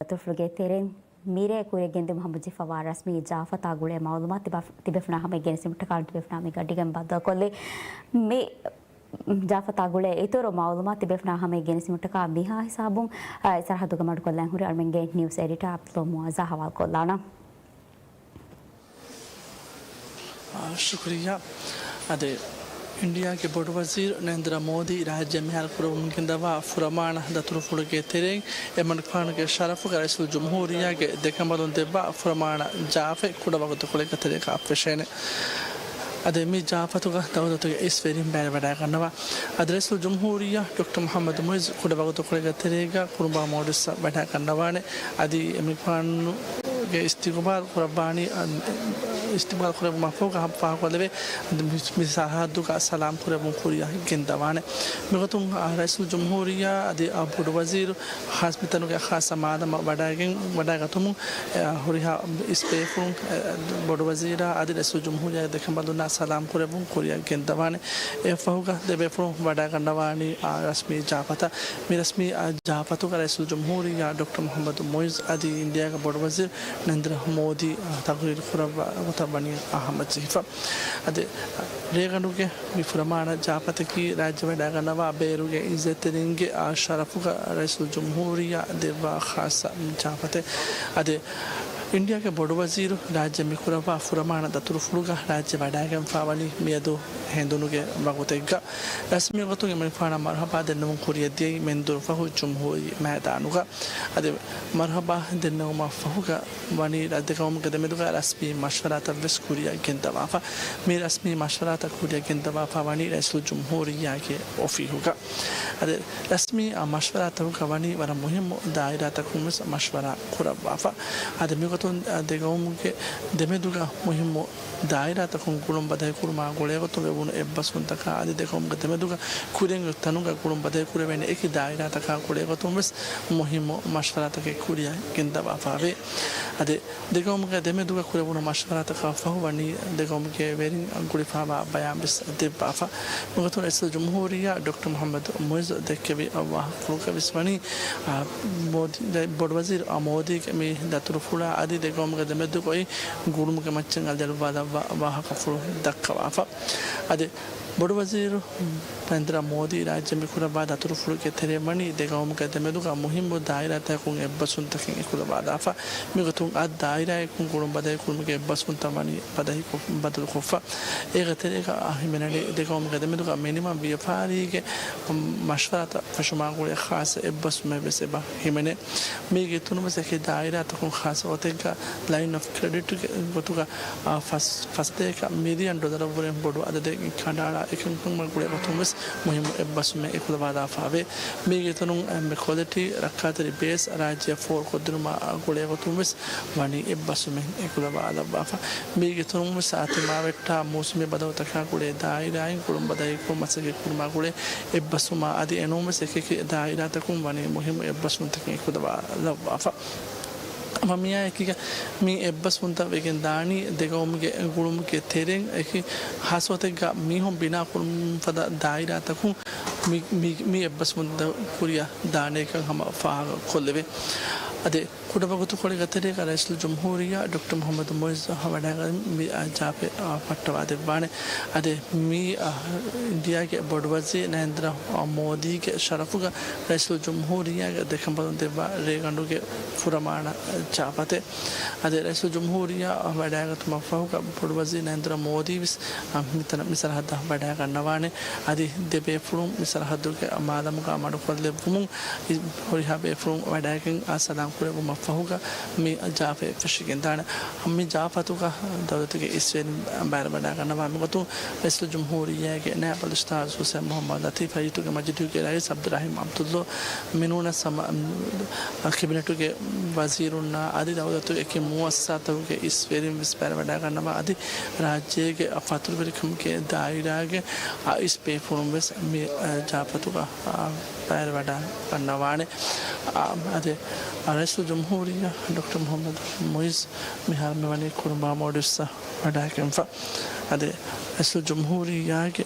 तुफलगे तेरे मीरे कोई गेंदे मोहम्मद जिफावार रस्मी जाफता गुड़े मालूमात तिबफना हमें गेने से मुठकाल तिबफना में गड्डी गम बाद कोले में जाफता गुड़े इतरो मालूमात तिबफना हमें गेने से मुठका मिहा हिसाबों सरहद गमड़ को लैंगुरे अरमेंगे न्यूज़ एडिटर आपलो मुआजा हवाल को लाना शुक्रिया अदे इंडिया के बोर्ड वजीर नरेंद्र मोदी राज्य में मुमकिन दवा फुरमान दतुरफुल के तेरेंग एमन खान के शरफ का रईसुल जमहूरिया के देखमदुन देबा फुरमान जाफे कुडवगत कोले का तरीका पेशेने अदे मी जाफतुगा दवदतु इस वेरी बैर बड़ा करनवा अदे रईसुल जमहूरिया डॉक्टर मोहम्मद मुइज कुडवगत कोले का तरीका कुरबा मोडिस बैठा करनवा ने अदे एमन खान के इस्तिकबाल कुरबानी इस्तेमाल करे माफो का हम पाह को लेवे मिसाहादु का सलाम करे मुखुरिया गिंदवाने मगर तुम रईसुल जमहूरिया अदे बोर्ड वजीर खास मितनु के खास समाद बडागा तुम हुरिया इस पे फुं बोर्ड वजीर अदे रईसुल जमहूरिया देखे बदुना सलाम करे मुखुरिया गिंदवाने ए फहुगा देवे फुं बडागा नवानी रस्मी जापता मी रस्मी जापतु का रईसुल जमहूरिया डॉक्टर मोहम्मद मुइज अदे इंडिया का बोर्ड वजीर नरेंद्र मोदी तकरीर खुरबा बनी अहमद जिफा अदे रेगनु के विफरमान जापत की राज्य में डागा नवा बेरु के इज्जत रिंगे शरफ का रईसुल जमहूरिया देवा खास जापते अदे इंडिया के बोर्ड वजीर राज्य में खुरबा फुरमान दतुरफुलगा राज्य बडागम फावली मेदो हेंदुनु के बगोतेगा रस्मी गतो के मनफाना मरहबा देनु कुरिया दे मेंदुर फहु जमहूरी मैदानुगा अदे मरहबा देनु मफहुगा वनी रदकम के देमेदुगा रस्मी मशवरा तवस कुरिया गेंदवाफा मे रस्मी मशवरा त कुरिया गेंदवाफा वनी रईसुल जमहूरिया के ओफी होगा अदे रस्मी मशवरा तवका वनी वर मुहिम दायरा तकुमस मशवरा खुरबाफा अदे देगों के देमेदुगा मुहिम दायरा तक कुलम बधाई कुरमा गोलेगो तो बेबुन एब्बसुन तक आदि देखों के देमेदुगा कुरेंग तनुगा कुलम बधाई कुरे बेने एक ही दायरा तक गोलेगो तो बस मुहिम मशवरा तक कुरिया गिंदा बाफावे अदे देखों के देमेदुगा कुरे बुन मशवरा तक फाहु बनी देखों के वेरिंग गुड़िफावा बयान बिस देव बाफा मगर तो रईसुल जमहूरिया डॉक्टर मोहम्मद मुइज देख के भी अल्लाह फुलका बिस्वानी मोदी बोर्ड वजीर मोदी के में दतुरफुला आदि देखों के देमेदु कोई गुरुम के मच्चंगल दलवादा वाह कफुल दक्कवाफा अदे बोर्ड वजीर नरेंद्र मोदी राज्य में खुरबा दतुरफुल के तेरे मनी देखों के देमेदुगा मुहिम दायरा तय कुंग एब्बसुन तकिंग खुरबा दाफा मिगतुंग आद दायरा कुंग गुरुम बदाई कुंग के एब्बसुन तमानी बदाई को बदल खुफा एक तेरे का हिमनडे देखों के देमेदुगा मिनिमम बियफारी के मशवरा त फशमा गुले खास एब्बस में बेसे बा हिमने मिगे तुन में से के दायरा तक खास होते का लाइन ऑफ क्रेडिट के गोतुगा फसते का $1,000,000 बुरे बोर्ड अदे खंडारा एक कुंग गुले गोतुमस मुहिम एब्बस में एक लबादा फावे मिगे तुन में क्वालिटी रखा तेरी बेस राज्य फोर को दुरमा गुले गोतुमस वानी एब्बस में एक लबादा बाफा मिगे तुन में साथ मावेटा मौसम बदल तक गुले दायरा कुलम बदाई को मसके कुरमा गुले एब्बस मा आदि एनो में से के दायरा तक वानी मुहिम एब्बस में तक एक लबादा ममिया है कि मी एब्बस मुंता वेगन दानी देखो मुझे गुरुम के तेरेंग एक हासोते का मी हम बिना कुरुम फदा दायरा तक मी एब्बस मुंता कुरिया दाने का हम फाग खोलेवे अदे कुडबगतु कोले गतरे का रईसुल जमहूरिया डॉक्टर मोहम्मद मुइज हवाडागा मी जापे पट्टवा देवाने अदे मी इंडिया के बोर्ड वजीर नरेंद्र मोदी के शरफ का रईसुल जमहूरिया के देखम बदन देवा रेगंडु के फुरमाना चापते अदे रईसुल जमहूरिया हवाडागा तुम फाहु का बोर्ड वजीर नरेंद्र मोदी बिस मिसर हद हवाडागा नवाने अदे देबे फुरुम मिसर हद के मादम का माडो फले फुमुं होरिहा बे फुरुम हवाडागा असलाम कुरे वो मफहुगा मी जाफे फशिगिंदाना हम मी जाफतु का दौलत के इससे बार बड़ा करना वाम को तो रईसुल जमहूरिया के नयाबल उस्ताद हुसैन मोहम्मद लतीफ़ हजी के मस्जिद के रईस अब्दुर्रहीम अब्दुल्ला मिनूना सम कैबिनेट के वजीरुन्ना आदि दौलत के मुअस्ससात के इस वेरी बार बड़ा करना वा आदि राज्य के अफातुल बरकम के दायरा के इस पे फॉर्म में मी जाफतु का बार बड़ा करना वाने आदि रईसुल जमहूरिया डॉक्टर मोहम्मद मुइज मिहाल में वानी कुर्बा मोडिसा बड़ा केम्फा अदे रईसुल जमहूरिया के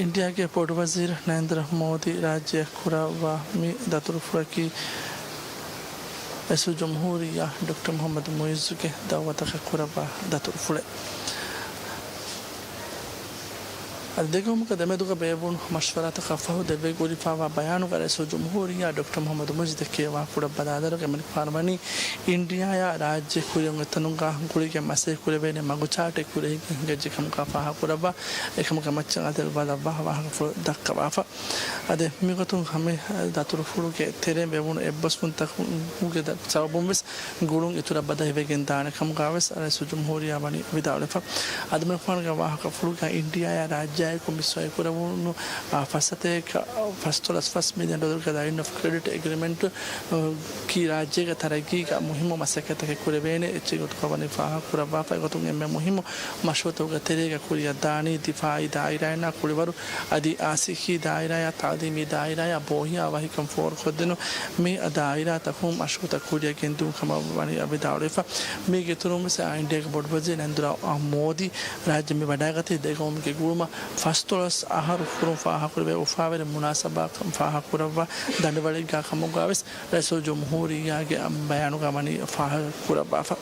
इंडिया के पोर्ट वजीर नरेंद्र मोदी राज्य खुरावा में दातुरफुरा की रईस जमहूरिया डॉक्टर मोहम्मद मुइज़ के दावत का खुरावा दातुरफुले देखो मुकदमे दुका बेबुन मशवरा तकफहु देवे गोरी फावा बयान कर रईस जमहूरिया डॉक्टर मोहम्मद मुइज़ के वा पुरा बदादर के मन फारमानी इंडिया या राज्य खुरियंग तनुंगा गुड़ी के मसे कुरे बेने मगुचाटे कुरे गज कम का फाहा कुरबा एकम का मच्चा दिल वाला बा वा दक्का बाफा अदे मिगतु हमें दातुर फुरु के तेरे बेबुन एबस कुन तक मुके द चाबुमस गुरुंग इतुरा बदाई वेगन दाने कम गावस रईस जमहूरिया बनी विदाउलेफा अदमे फान का वा का फुरु का इंडिया या राज्य Comissão Econômica façate fastolas $1 million का line of credit agreement की राज्य का तरक्की का मुहिम मसकत के कुरेबेने इच्छित को बने फाहा कुरा बापा को तुम में मुहिम मशवतो का तेरे का कुरिया दानी दिफाई दायरा ना कुरेबारु आदि आसिकी दायरा या तालीमी दायरा या बोहिया वही कम फोर खुद दिनो में दायरा तकुम मशवता कुरिया किंतु कम बने अभी दावलेफा में के तुरंत से इंडिया का बोर्ड बजे नंदुरा मोदी राज्य में बढ़ाएगा थे देखो उनके गुरुमा Fastolas ahar kurum faha kurbe ufaver munasaba faha kurava dandwali ga kamugaves reso jumhuriya ge bayanu ga mani faha kuraba fa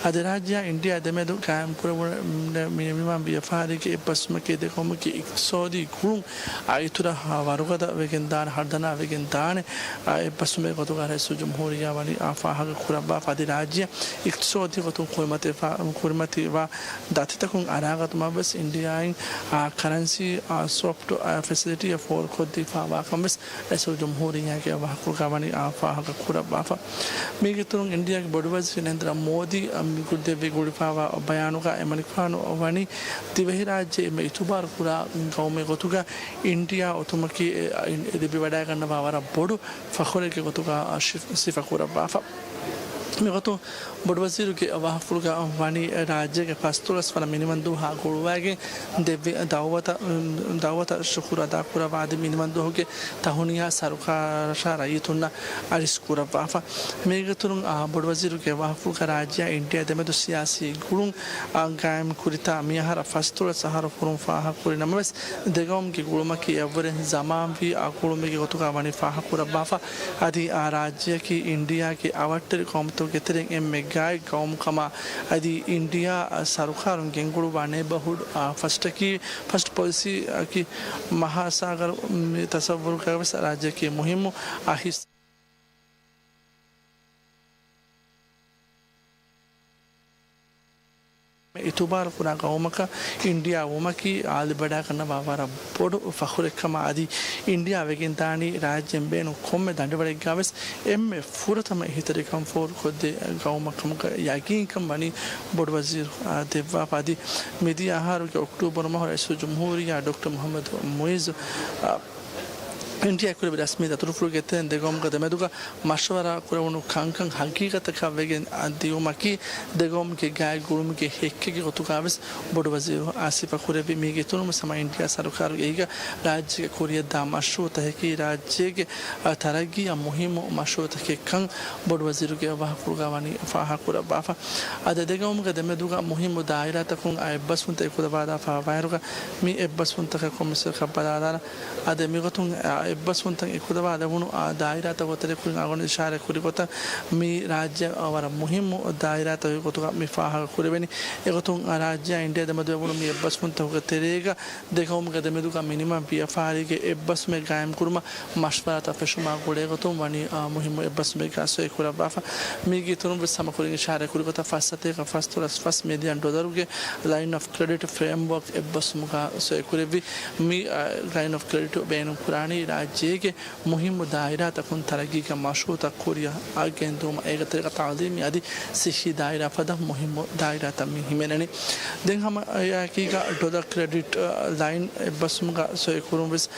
adrajya india demedu kaam kurun minimum bi fahari ke pasma ke dekom ke iksodi kurum aitura waruga da vegendan hardana vegendan pasma ko to ga reso jumhuriya mani faha kuraba fa adrajya iksodi ko to kurmati va datitakum aragat mabas india in currency soft facility for khodi fa wa kamis reso jumhuriya ke wa kurga bani fa ha kura ba fa me ke turun india ke bodwas Narendra Modi gudde ve gudi fa wa bayanu ka emanifano wani tivehi rajye me itubar kura gaume gotuga india otumaki debi wada ganna ba wara bodu fakhore ke gotuga sifa kura ba fa मेरे तो बड़वजीर के अवाफुल का वाणी राज्य के फास्तुरस वाला minimum दो हाँ गुरुवार के देवी दावत शुक्र अदा कुरा वादी मिनिमम दो के ताहुनिया सारुखा शारा ये तुन्ना अरिस कुरा वाफा मेरे तो बड़वजीर के अवाफुल का राज्य इंडिया दे में तो सियासी गुरुंग गायम कुरिता मियाहर फास्तुरस सहारा कुरुं फाहा कुरी नमस देगाम के गुरुमा की अवरे जमाम भी आकुलों में के गोतुका वाणी फाहा कुरा वाफा आदि राज्य की इंडिया के आवट्टर कौम तो केतरें एम गाय कौम कमा आदि इंडिया सरकार गेंगुरु बाने बहुड फर्स्ट पॉलिसी की महासागर तस्वुर कर राज्य की मुहिम आहिस इतुबार पुरा गाँव का इंडिया वमा की आल बड़ा करना बाबारा बोर्ड फखुर कमा आदि इंडिया वेगिंतानी राज्य बेनो खोम में दांडे बड़े गावस एम में फुरत में हितरे कम फोर खुद गाँव में कम का याकीन कम बनी बोर्ड वजीर देवा पादी मीडिया आहार के अक्टूबर में rice जमहूरिया doctor Mohammad Muizz India को रस्मी दातुरफुर के तेन देगोम का दमेदुगा मशवरा कुरवनु खांगखांग हकीकत का वेगन दियोमा की देगोम के गाय गुरुम के हेक्के के गोतुकावस बोर्ड वजीर आसिफ कुरेबी मीगे तुनुम समा इंडिया सरकार एगा राज्य के कोरिया दामशो तह की राज्य के तरक्की या मुहिम मशो तह के खंग बोर्ड वजीर के वाह कुरगावानी फाहा कुरा बाफा अद देगोम का दमेदुगा मुहिम दायरा तकुंग बस उन तक कुदबादा फावायरुगा मी बस उन तक कमिसर का बदादा अद मिगतुंग बस उन तक खुदबा दवनु दायरा तक तरे कुन आगोन इशारे कुरी कोता मी राज्य और मुहिम दायरा तक कोता मी फाहा कुरेबेनी एगोतुं राज्य इंडिया दमदे वनु मी बस उन तक तेरेगा देखो हम गदे मेदु का मिनिमम पीएफआर के बस में कायम कुरमा मशवरा तफशुमा गोडे गोतुं वनी मुहिम बस में का सो कुरा बाफा मी की तुरु बसम कुरी इशारे कुरी कोता फासते का $1 million के लाइन ऑफ क्रेडिट फ्रेमवर्क बस मुका सो कुरेबी मी लाइन ऑफ क्रेडिट बेनु कुरानी राज्य मुहिम दायरा तकुन तरगी का मशरूत कोरिया अगेंदुम एक तरीका तालीम आदि सिही दायरा फदा मुहिम दायरा तमी हिमेननी दें हम की का डोदा क्रेडिट लाइन बसम का सोए कुरुम बस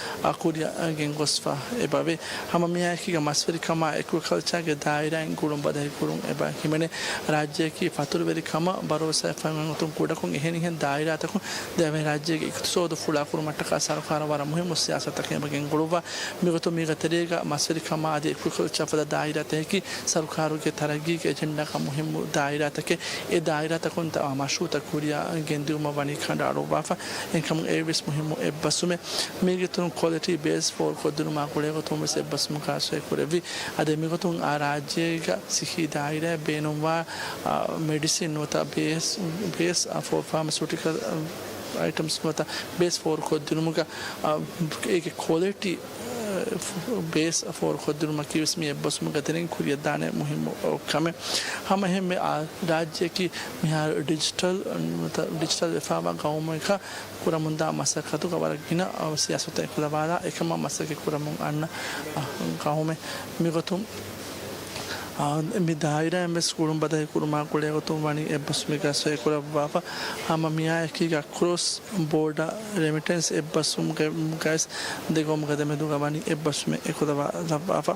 कोरिया गेंगोस्फा एबावे हम मिया की का मसफरी कमा एग्रीकल्चर के दायरा इन कुरुम बधाई कुरुम एबा हिमेने राज्य की फातुर वेरी कमा भरोसा फंगन तुम कोडा को हेनी हेन दायरा तक देवे राज्य की इक्तसोद फुला कुरुम टका सरकार वाला मुहिम सियासत के बगें गुरुवा मिगतो मिगतरेगा मसफरी कमा आदि एग्रीकल्चर फदा दायरा तक की सरकारों के तरक्की के एजेंडा का मुहिम दायरा तक ए दायरा तक उन मशरूत कोरिया गेंदू मवानी खंडारो बाफा इनकम एविस मुहिम ए बसुमे मिगतो क्वालिटी बेस फॉर कोदुर माकुले को तुम से बसम का से कुरेवी अदे मिगतो आ राज्य का सिखी दायरा बेनुवा मेडिसिन होता बेस फॉर फार्मास्यूटिकल आइटम्स होता बेस फॉर कोदुर का एक क्वालिटी बेस फॉर खुदर मकीस में बस मुगतरिंग कुरिया दाने मुहिम कमे हम में राज्य की यहाँ डिजिटल विफावा गाँव में का पूरा मुंदा मसक तो का बार गिना सियासत खुलावाला एक मसक पूरा मुंग अन्ना गाँव में मिगतुम दायरा में स्कूल बधाई कुरमा कुड़े तो वाणी ए बस में का से कुरा बापा हम मिया की का क्रॉस बॉर्डर रेमिटेंस ए बस के गाइस देखो मगदे में दुगा वाणी ए बस में एक दबा बापा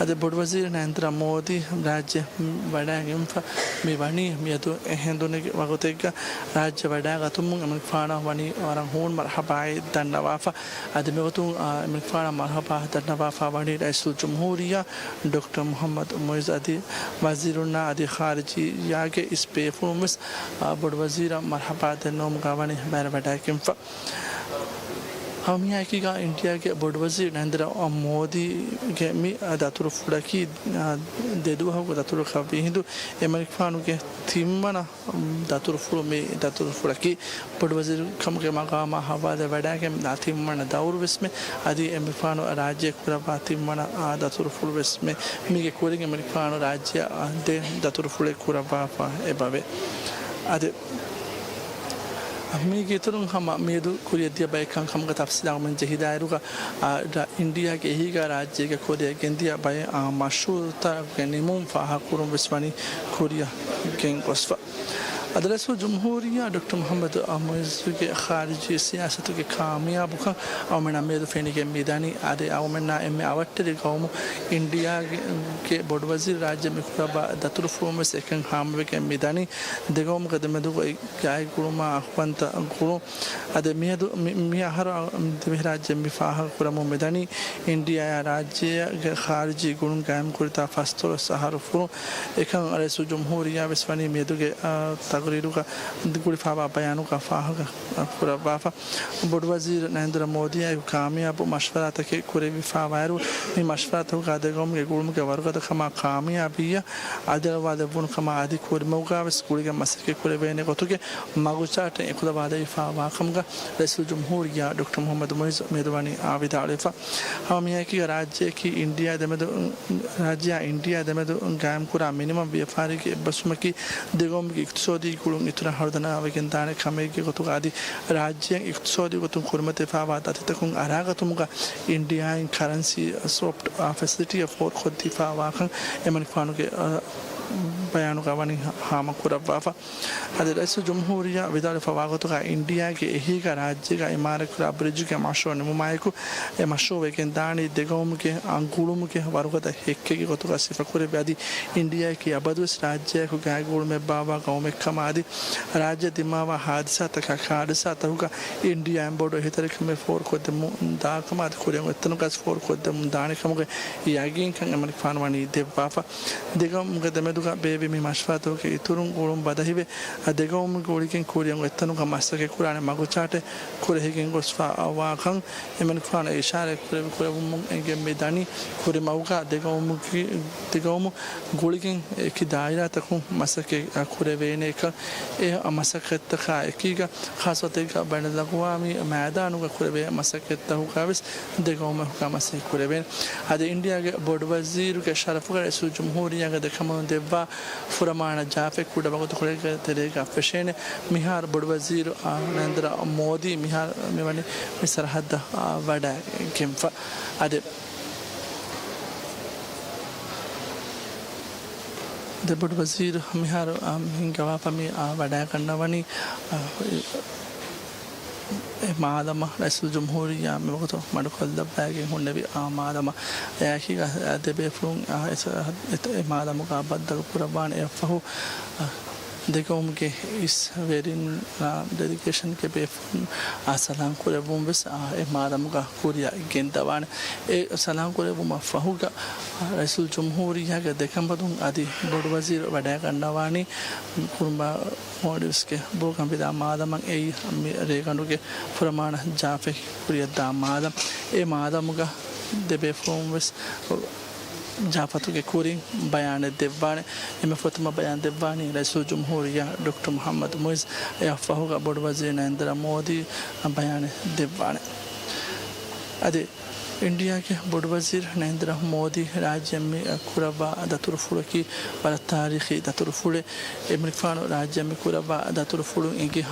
अदे बड़ वजीर नरेंद्र मोदी राज्य बड़ा गेमफा मी वाणी मी तो हेंदोने के वगते का राज्य बड़ा का तुम मन फाना वाणी और होन मरहबा धन्यवाद अदे में तो मन फाना मरहबा धन्यवाद वाणी रईसुल जमहूरिया डॉक्टर मोहम्मद आदि वजीरुन्ना आदि खारजी या के इस परफॉर्मेंस बड़ वजीर मरहबा नोम गावानी बैर बैठा किम्फा हम यहाँ की का इंडिया के बड़ वजीर नरेंद्र मोदी के मी दातुर फुड़की दे दो हम दातुर खाबी हिंदू अमेरिकानु के थीमना दातुर फुड़ में दातुर फुड़की बड़ वजीर कम के मकाम हवा दे बैठा के थीमना दाउर विस में आदि अमेरिकानु राज्य पूरा थीमना दातुर फुड़ विस में मी के कोरिंग अमेरिकानु राज्य दे दातुर फुड़े पूरा बापा ए बाबे आदि मी के तुरंग हम मेदु कोरिया दिया बाइक हम का तफसील में जहिदायरु का इंडिया के ही का राज्य के कोरिया गेंदिया बाय मशहूर के निमुम फाहा कुरुम बिस्वानी कोरिया गेंग कोस्फा अदरसो जमहूरिया डॉक्टर मोहम्मद अमज़ के खारिजी सियासत के कामयाब का और मैं मेद फेनी के मैदानी आदे और मैं ना एम आवट्टे गाँव इंडिया के बड़ वजीर राज्य में खुदा दतुर फॉर्म से एक हम के मैदानी देखो मुकदमे दो क्या गुरुमा अखवंत गुरु आदे मिया हर राज्य में फाहा कुरम मैदानी इंडिया राज्य के खारिजी गुरुम कायम करता फस्तोर सहार फुरु एक अरसो जमहूरिया बिस्वानी मेदु के तकरीरों का गुड़ी फाबा बयानों का फाहा का पूरा बाफा बड़ वजीर नरेंद्र मोदी कामयाब मशवरा तक कुरे विफावायरु मी मशवरा तो का देगम के गुरुम के वर्ग तो खमा कामयाबिया आदरवाद बुन खमा आदि कुरे मौका बस कुरे के मसले के कुरे बयाने को तो के मागुचाट एक खुदा वादे विफावा खम का रईसुल जमहूरिया डॉक्टर मोहम्मद मोइज मेदवानी आविद आलिफा हम यहाँ की राज्य की इंडिया दे में राज्य इंडिया दे में गायम कुरा मिनिमम व्यापारी के बस में की देगम की इक्तसादी कुलुम इतना हरदना आवेगन ताने खमे के को आदि राज्य इक्तसादी को तुम कुरमत फावात आते तक आरागा तुम का India in currency soft facility for खुद दिफा वाखन एमन खानों के बयानों का वानी हाम कुरा बाफा अदे रईसुल जमहूरिया विदाल फवागत का इंडिया के यही का राज्य का इमारत का ब्रिज के माशो नुमाय को ए माशो वे के दानी देगोम के अंगुलुम के वारुगत हेक्के के को सिफा कुरे ब्यादि इंडिया की अबदुस राज्य को गायगुड़ में बाबा गाँव में कमादि राज्य दिमावा हादसा तक हादसा तक का इंडिया एम्बोडो हितरिक में फोर को दम दा कमाद कुरे इतनो का फोर को दम दाने कम के यागिन kan amal fanwani de bafa degam ga deme duga bebe mi mashfato ke iturun golum badahibe degam goliken kuriyan ettanu ka masake kurane maguchate kure hegen gosfa awa kan eman fana ishare kure mum enge medani kure mauga degam goliken ki daira takum masake kure vene ka e masake ta ekiga khasate ka banadagwami maidanu ka kure ve masake ta hukabis degam ka masake kure ven hade india ke board wazir ke sharaf ka rasul jumhuriya ka dekamon deva furamana jafe kuda bagot kure ka tere ka feshene mihar board wazir narendra modi mihar mewani misarhad wada kemfa ade දෙබඩ වසීර් මිහාර හිංගවා පමි වඩා කන්නවනි මාදම රැසුල් ජම්හූරියා මෙවකත මඩු කොල්දබ්බෑගෙන් හොන්නවි ආමාදම යෑකි දෙබේෆුන් මාදමක බද්දල් කුරබාන එෆහු දෙකවුම් के इस वेरिन dedication के बेफुन सलाम करे बुम बस मादम का कुरिया गेंदवान सलाम करे बुम फहुगा रसूल जमहूरिया के देखम बदुं आदि बड़ वजीर वडा कंडवानी कुरबा मॉडल्स के बो कंपिदा मादम ए रेगंडु के प्रमाण जाफे कुरिया दा मादम ए मादम का देबे फुम बस जाफतु के कुरी बयान देवाने इमे फतमा बयान देवानी रसूल जमहूरिया डॉक्टर मोहम्मद मुइज या फहुगा बड़ वजीर नरेंद्र मोदी बयान देवाने अदे इंडिया के बड़ वजीर नरेंद्र मोदी राज्य में कुरबा दतुरफुल की पर तारीखी दतुरफुल इमरफान राज्य में कुरबा दतुरफुल इनकी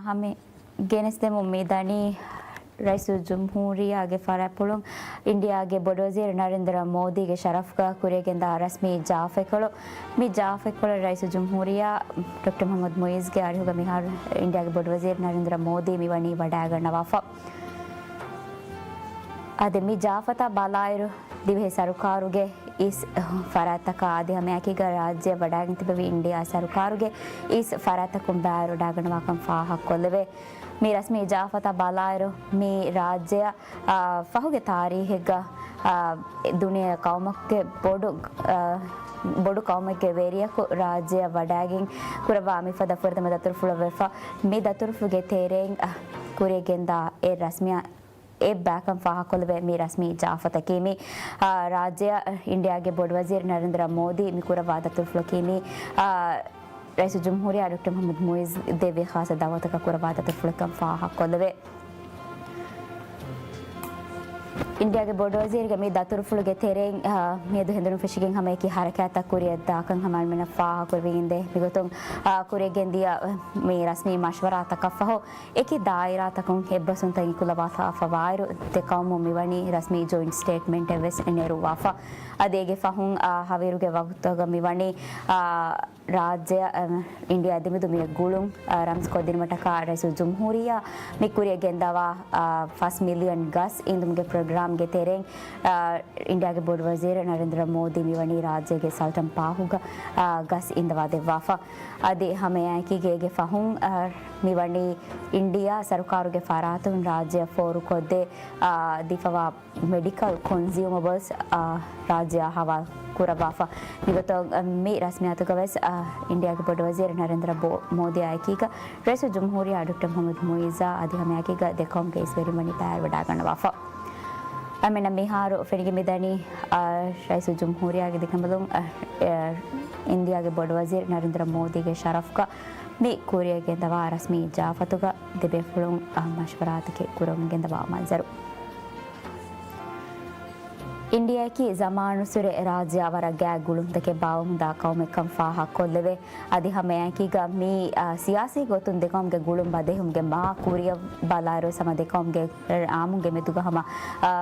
हमें गेनेस्ते उम्मीदानी रईसुल जमहूरिया के फरापुलुं इंडिया के बड़ वजीर नरेंद्र मोदी के शरफ का कुरेगिंद रस्मी जाफेकलो मी जाफेकलो रईसुल जमहूरिया डॉक्टर मोहम्मद मुइज़ के आरिहुगा मिहार इंडिया के बड़ वजीर नरेंद्र मोदी मी वनी वडागर नवाफा अदे मी जाफता बालायरु दिवे सरुकारुगे इस फरातक आदि हमें आकीग राज्य वडागिंतिबे इंडिया सरुकारुगे इस फरातक बारो डागन वाकम फाह कोलवे मी रस्मी जाफता बालायरु मी राज्य फहुगे तारीख दुनिया कौमक के बोडु कौमक के वेरिया को राज्य वडागिंग कुरबा मी फदा फुरद मदतुरफुल वेफा मी दतुरफुगे तेरेंग कुरेगेंदा ए रस्मिया ए बैकम फाह कोलवे मी रस्मी जाफत कीमी राज्य इंडिया के बड़ वजीर नरेंद्र मोदी मी कुरबा दतुरफुल रईसुल जमहूरिया डॉक्टर मोहम्मद मुइज़ देवी खास दावत का कुरबा दतुरफुल कम फाह कोलवे इंडिया के बड़ वजीर के मी दतुरफुल के तेरेंग मेदु हिंदुन फिशिंग हमें की हरकत कुरिया दाकं हमार में फाह कुरविंदे बिगतुं कुरेगेंदिया मी रस्मी मशवरा तकफहो एकी दायरा तकुं हेबसुन तई कुलवाथा फवाइरु ते कौम मिवनी रस्मी जॉइंट स्टेटमेंट एवेस नेरु वाफा अदेगे फहुं हवेरु के वक्त मिवनी राज्य इंडिया दिमिदु मी गुलुं रम्स को दिन मटका रईसुल जमहूरिया मी कुरेगेंदवा 1 मिलियन गस इंदुम के प्रोग्राम के तेरेंग इंडिया के बड़ वजीर नरेंद्र मोदी मिवनी राज्य के सल्टन पाहुगा गस इंदवा दे वाफा अदे हमें आकी गे फहुं मिवनी इंडिया सरकार के फरातुन राज्य फोर कोदे दिफवा मेडिकल कंज्यूमेबल्स राज्य हवा कुरबाफा निगत मी रस्मियात गवस इंडिया के बड़ वजीर नरेंद्र मोदी आकी का रईसुल जमहूरिया डॉक्टर मोहम्मद मुइज़ आदि हमें आकी का देखों के इस वेरी पैर वडागन वाफा अमेना मिहार फिर मिदानी रईसुल जमहूरिया के देखने बलूं इंडिया के बड़ वजीर नरेंद्र मोदी के शरफ का मी कुरिया के दवा रस्मी जाफतुगा दिबे फुलुं मशवरात के कुरम के दवा मंजर इंडिया की जमान सुरे राज्य अवर गैग गुलुंद के बावं दा कौम कम फाहा कोल्लेवे अदि हमें की गा मी सियासी गोतुन दे कौम के गुलुम बदे हम के मा कुरिया बालारो सम दे कौम के आमुं के मेतुगा हम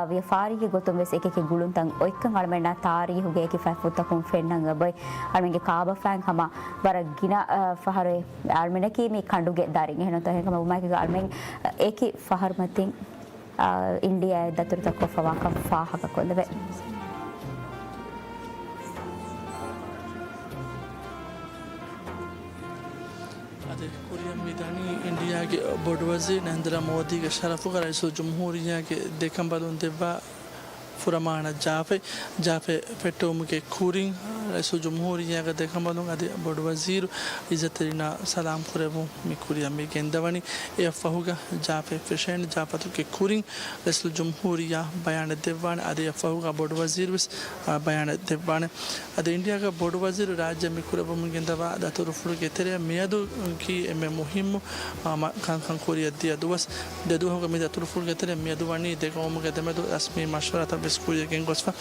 व्यापारी के गोतुम वेस एक गुलुन तंग ओइकं अळमेना तारी हुगे की फैफुत तकुं फेन्नंग बय अळमेन के काबा फैंग हम बर गिना फहरे अळमेन की मी खंडुगे दारिंग हेनो तो हम उमा के अळमेन एक फहर मतिंग इंडिया दतुर तक फवाका फाहा का कोलवे अदे कुरिया मिदानी इंडिया के बड़ वजीर नरेंद्र मोदी के शरफ का रईसुल जमहूरिया के देखम बदुन देवा फुरमान जाफे पेटोम के कुरिंग रईसुल जमहूरिया के देखम बदुन अदे बड़ वजीर इज्जतरीना सलाम कुरेबु मी कुरिया मी गेंदवनी ए फहुगा जाफे फिशेन जाफतु के कुरिंग रईसुल जमहूरिया बयान देवान अदे फहुगा बड़ वजीर बस बयान देवान अदे इंडिया का बड़ वजीर राज्य में कुरेबु मी गेंदवा दतुरफुल के तेरे मियादु की में मुहिम खान कुरिया दिया दुवस देदु होगा मी दतुरफुल के तेरे मियादु वानी देखो के दमेदु रस्मी मशवरा तब स्कूल के गोसफा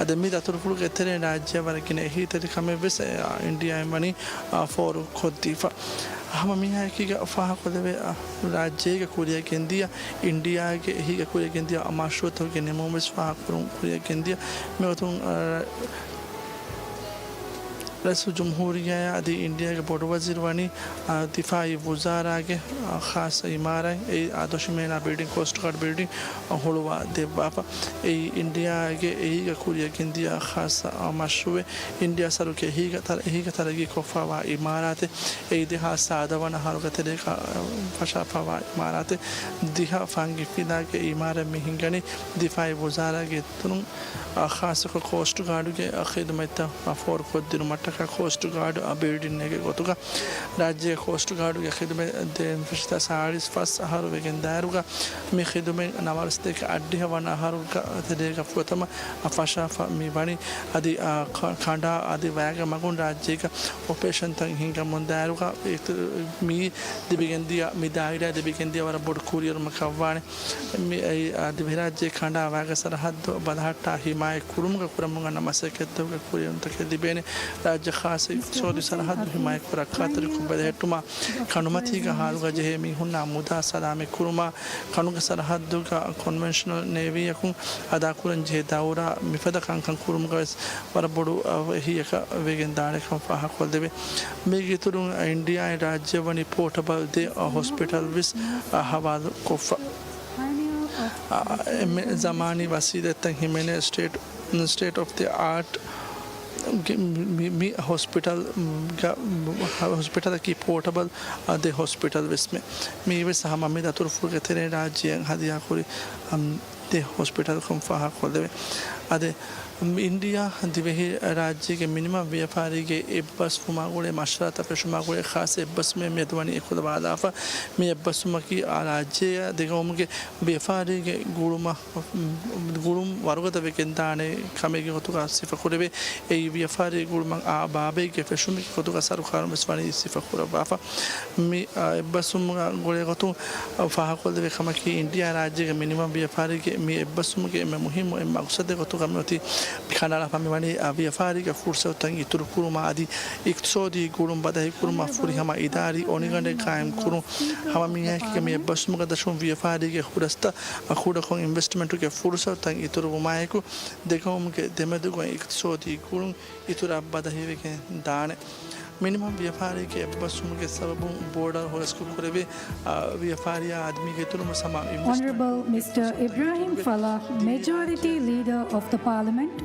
अदे मी दतुरफुल के तेरे राज्य वर किने ही तरीका में बस इंडिया में बनी फॉर खुदीफा हम मियाँ की फाह को देवे राज्य के कोरिया के इंडिया के ही के कोरिया के अमाशुत के नेमो में फाह करूँ कोरिया के मैं तो रईस जमहूरिया आदि इंडिया के बोर्ड वजीर वानी दिफाई वज़ारा के ख़ास इमारत आदर्श मेना बिल्डिंग कोस्ट गार्ड बिल्डिंग होलवा दे बापा इंडिया के ही कोरिया के ख़ास मशरूब इंडिया सर के ही का तरगी कोफा व इमारत दिहा सादा व नहार का तरीका फशाफा व इमारत दिहा फांगी फिदा के इमारत में हिंगनी दिफाई वज़ारा के तुम ख़ास कोस्ट गार्ड के खिदमत फॉर खुद दिन का कोस्ट गार्ड बिल्डिंग के गोतुका राज्य कोस्ट गार्ड के खिदमत फिश्ता सारिस फस हर वेगेंदारुगा मी खिदमत नवारस्ते के अड्डी हवाना हरुका तरीका फुतमा फशाफा मी बनी आदि खांडा आदि वैग मगुन राज्य का ऑपरेशन तंग हिंगा मुंदारुगा एक मी दिबिगंदिया मी दायरा दिबिगंदिया वाला बोर्ड कुरियर मखवाने मी दिबिराज्य खांडा वैग सरहद बदहटा हिमाय कुरुमगा कुरमुगा नमसे के तो कुरियर तक दिबेने राज्य खास सऊदी सरहद हिमाय कुरा खातिर को बदहटुमा खनुमती का हालगा जहे मी हुन्ना मुदा सलाम कुरुमा खनु का सरहद का कन्वेंशनल नेवी यकुं अदा कुरन जे दाउरा मिफद कांकन कुरुमगा वर बडु ही का वेगेंदारे का फाहा खोल देवे मेगी तुरु इंडिया राज्य वनी पोर्टेबल दे हॉस्पिटल विस हवाल कोफा ज़मानी वसीदे तंग हिमेने स्टेट ऑफ द आर्ट मी हॉस्पिटल की पोर्टेबल दे हॉस्पिटल विस्में मी वे हम अमित अतुरफुर के तेरे राज्य हदिया खुरी हम दे हॉस्पिटल को फाहा खोल देवे अदे इंडिया दिवे राज्य के मिनिमम व्यापारी के बस फुमागुड़े माशरात पेशुमागुड़े खास बस में मेदवानी खुद वादाफा में बस की राज्य दिगों के व्यापारी के गुरुम वारुगत वेकेंदाने खामे के खुद का सिफा खुरेबे ए व्यापारी गुरुम बाबे के पेशुम के खुद का सारुखार मस्वानी सिफा खुरा बाफा में बस गुड़े खुद फाहा खुद वे खामा की इंडिया राज्य के मिनिमम व्यापारी के में बस के में मुहिम मकसद खुद का में होती खाना फमी व्यापारी का फुर्सत तंगी तुरकुरुमा आदि इक्तसोदी गुरुम बदाई कुरुमा फुरी हम इदारी ओनिगंडे कायम कुरु हम मियाँ की में बस मुका दशम व्यापारी के खुरस्ता खुदा को इन्वेस्टमेंट के फुर्सत तंगी तुरुमाए को देखो उनके देमदु को इक्तसोदी गुरुम इतुरा बदाई के दाने मिनिमम व्यापारी के बस उनके सब बॉर्डर हो इसको कुरेबे व्यापारी आदमी के तुरु मसमा Honorable Mr. Ibrahim Falah, Majority Leader of the Parliament.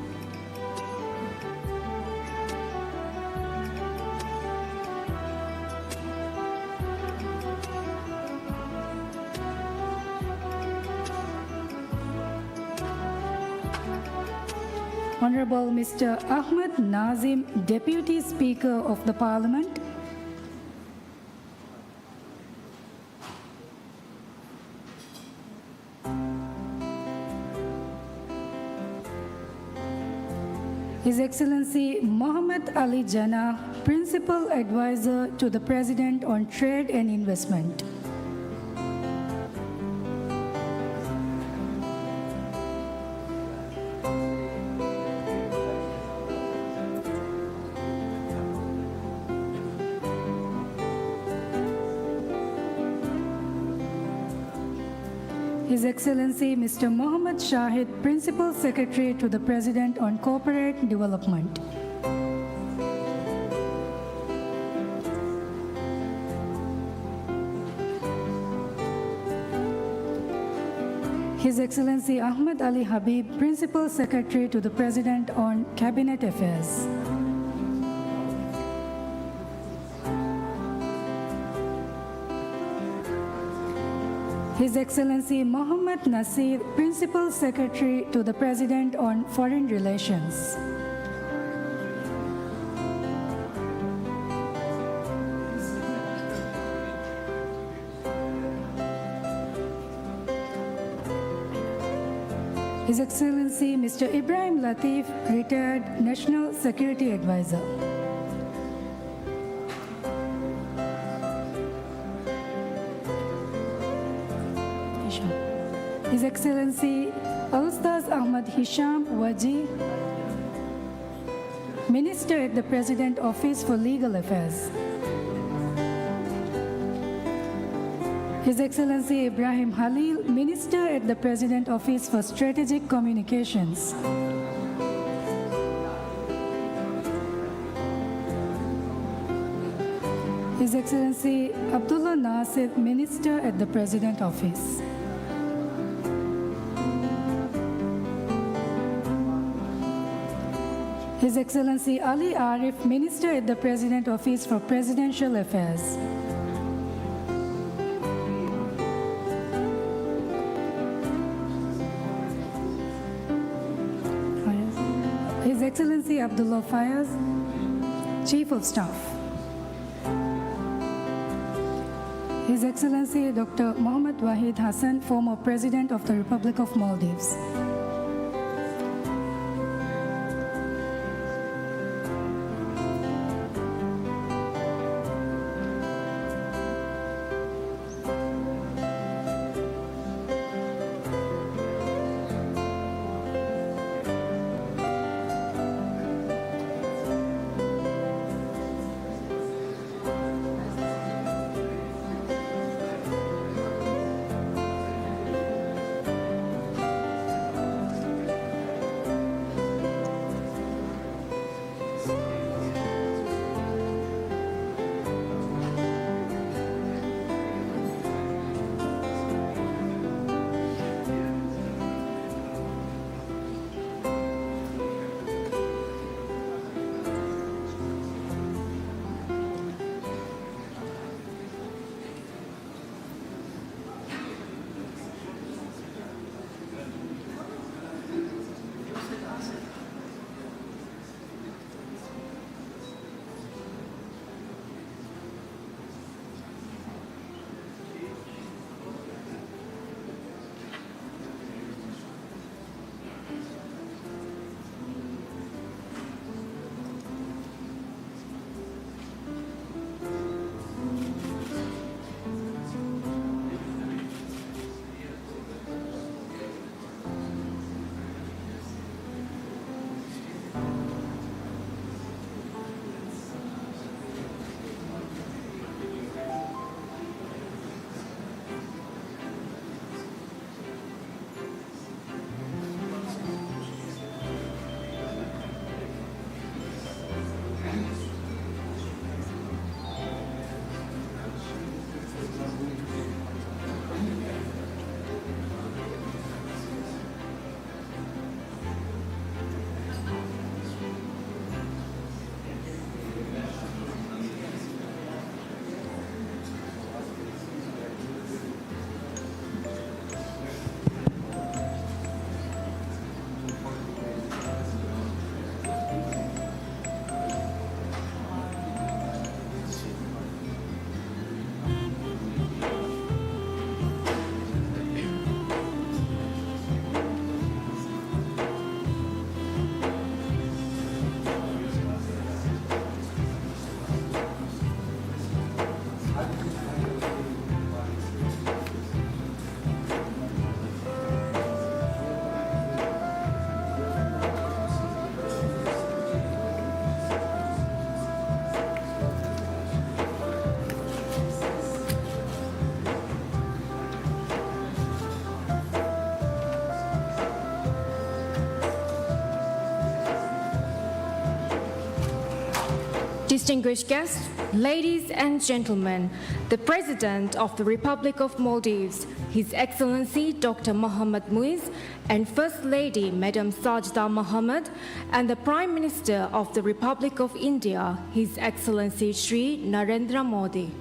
Honorable Mr. Ahmed Nazim, Deputy Speaker of the Parliament. His Excellency Mohammed Ali Jinnah, Principal Advisor to the President on Trade and Investment. His Excellency Mr. Mohammed Shahid, Principal Secretary to the President on Corporate Development. His Excellency Ahmed Ali Habib, Principal Secretary to the President on Cabinet Affairs. His Excellency Mohammed Nasir, Principal Secretary to the President on Foreign Relations. His Excellency Mr. Ibrahim Latif, Retired National Security Advisor. His Excellency Al-Ustaz Ahmad Hisham Waji, Minister at the President Office for Legal Affairs. His Excellency Ibrahim Halil, Minister at the President Office for Strategic Communications. His Excellency Abdullah Nasir, Minister at the President Office. His Excellency Ali Arif, Minister at the President Office for Presidential Affairs. His Excellency Abdullah Fayaz, Chief of Staff. His Excellency Dr. Mohammad Wahid Hassan, former President of the Republic of Maldives. Distinguished guests, ladies and gentlemen, the President of the Republic of Maldives, His Excellency Dr. Mohammad Muiz, and First Lady Madam Sajda Mohammed, and the Prime Minister of the Republic of India, His Excellency Shri Narendra Modi.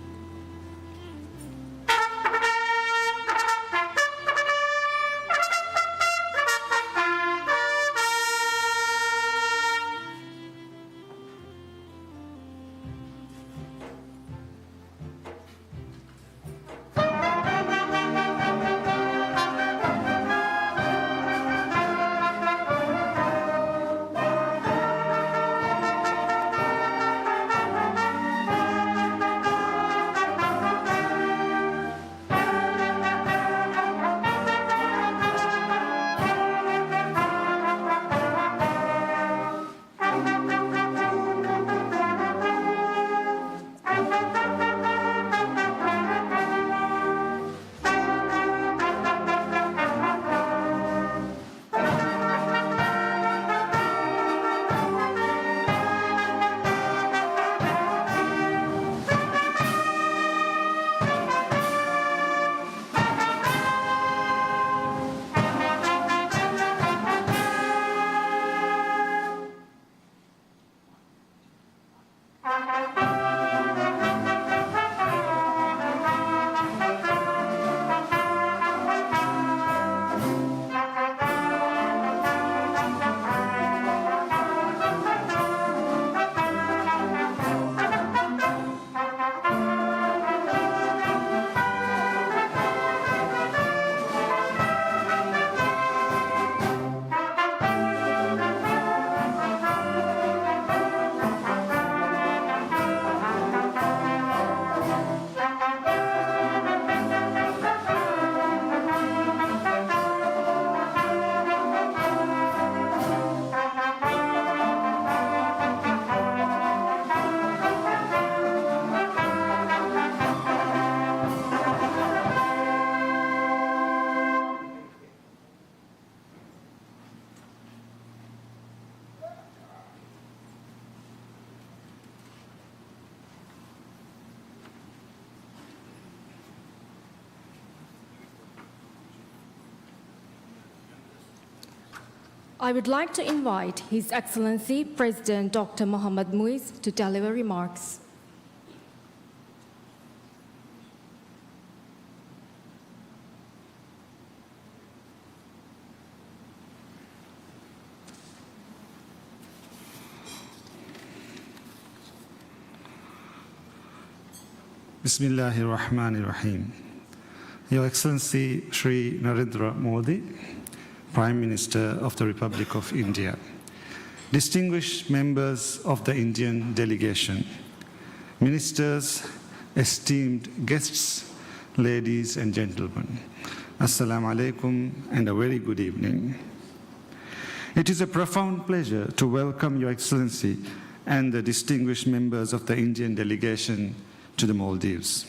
I would like to invite His Excellency President Dr. Mohammad Muiz to deliver remarks. Bismillahir Rahmanir Rahim. Your Excellency Shri Narendra Modi, Prime Minister of the Republic of India, distinguished members of the Indian delegation, ministers, esteemed guests, ladies and gentlemen, Assalamu alaikum and a very good evening. It is a profound pleasure to welcome Your Excellency and the distinguished members of the Indian delegation to the Maldives.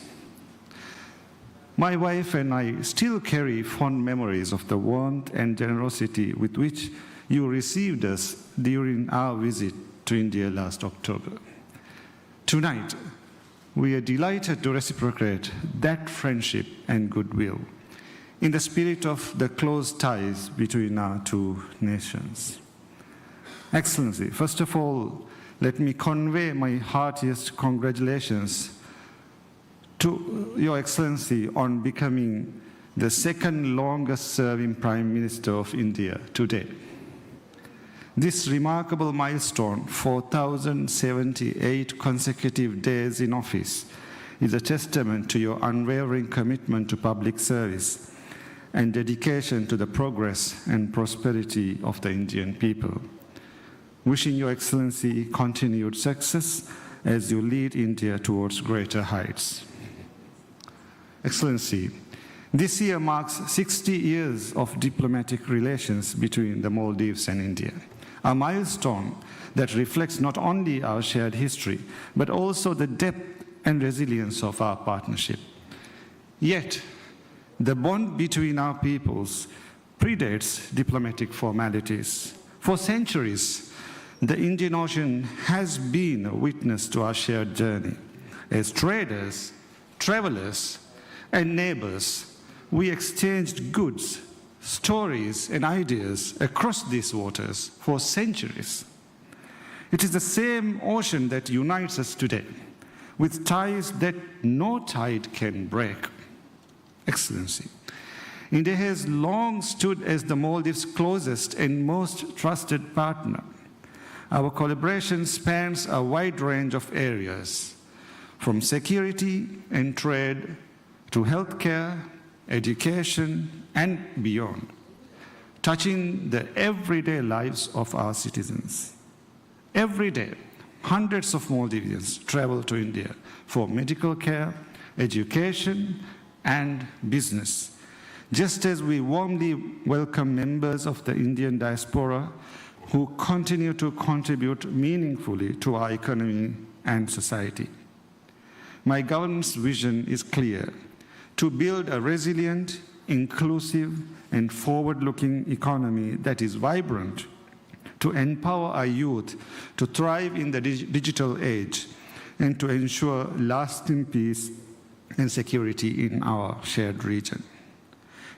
My wife and I still carry fond memories of the warmth and generosity with which you received us during our visit to India last October. Tonight, we are delighted to reciprocate that friendship and goodwill in the spirit of the close ties between our two nations. Excellency, first of all, let me convey my heartiest congratulations to Your Excellency on becoming the second longest serving Prime Minister of India today. This remarkable milestone, 4,078 consecutive days in office, is a testament to your unwavering commitment to public service and dedication to the progress and prosperity of the Indian people. Wishing Your Excellency continued success as you lead India towards greater heights. Excellency, this year marks 60 years of diplomatic relations between the Maldives and India, a milestone that reflects not only our shared history, but also the depth and resilience of our partnership. Yet, the bond between our peoples predates diplomatic formalities. For centuries, the Indian Ocean has been a witness to our shared journey. As traders, travelers, and neighbors, we exchanged goods, stories, and ideas across these waters for centuries. It is the same ocean that unites us today, with ties that no tide can break. Excellency, India has long stood as the Maldives' closest and most trusted partner. Our collaboration spans a wide range of areas, from security and trade to healthcare, education, and beyond, touching the everyday lives of our citizens. Every day, hundreds of Maldivians travel to India for medical care, education, and business, just as we warmly welcome members of the Indian diaspora who continue to contribute meaningfully to our economy and society. My government's vision is clear: to build a resilient, inclusive, and forward-looking economy that is vibrant, to empower our youth to thrive in the digital age, and to ensure lasting peace and security in our shared region.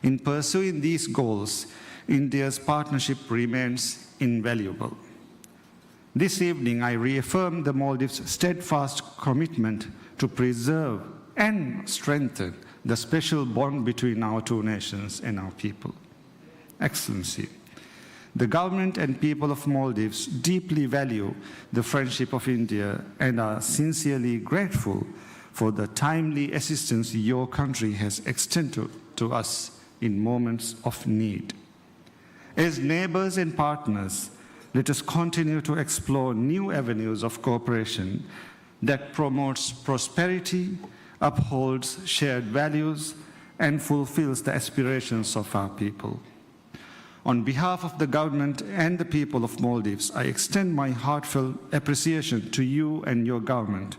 In pursuing these goals, India's partnership remains invaluable. This evening, I reaffirm the Maldives' steadfast commitment to preserve and strengthen the special bond between our two nations and our people. Excellency, the government and people of Maldives deeply value the friendship of India and are sincerely grateful for the timely assistance your country has extended to us in moments of need. As neighbors and partners, let us continue to explore new avenues of cooperation that promotes prosperity, upholds shared values, and fulfills the aspirations of our people. On behalf of the government and the people of Maldives, I extend my heartfelt appreciation to you and your government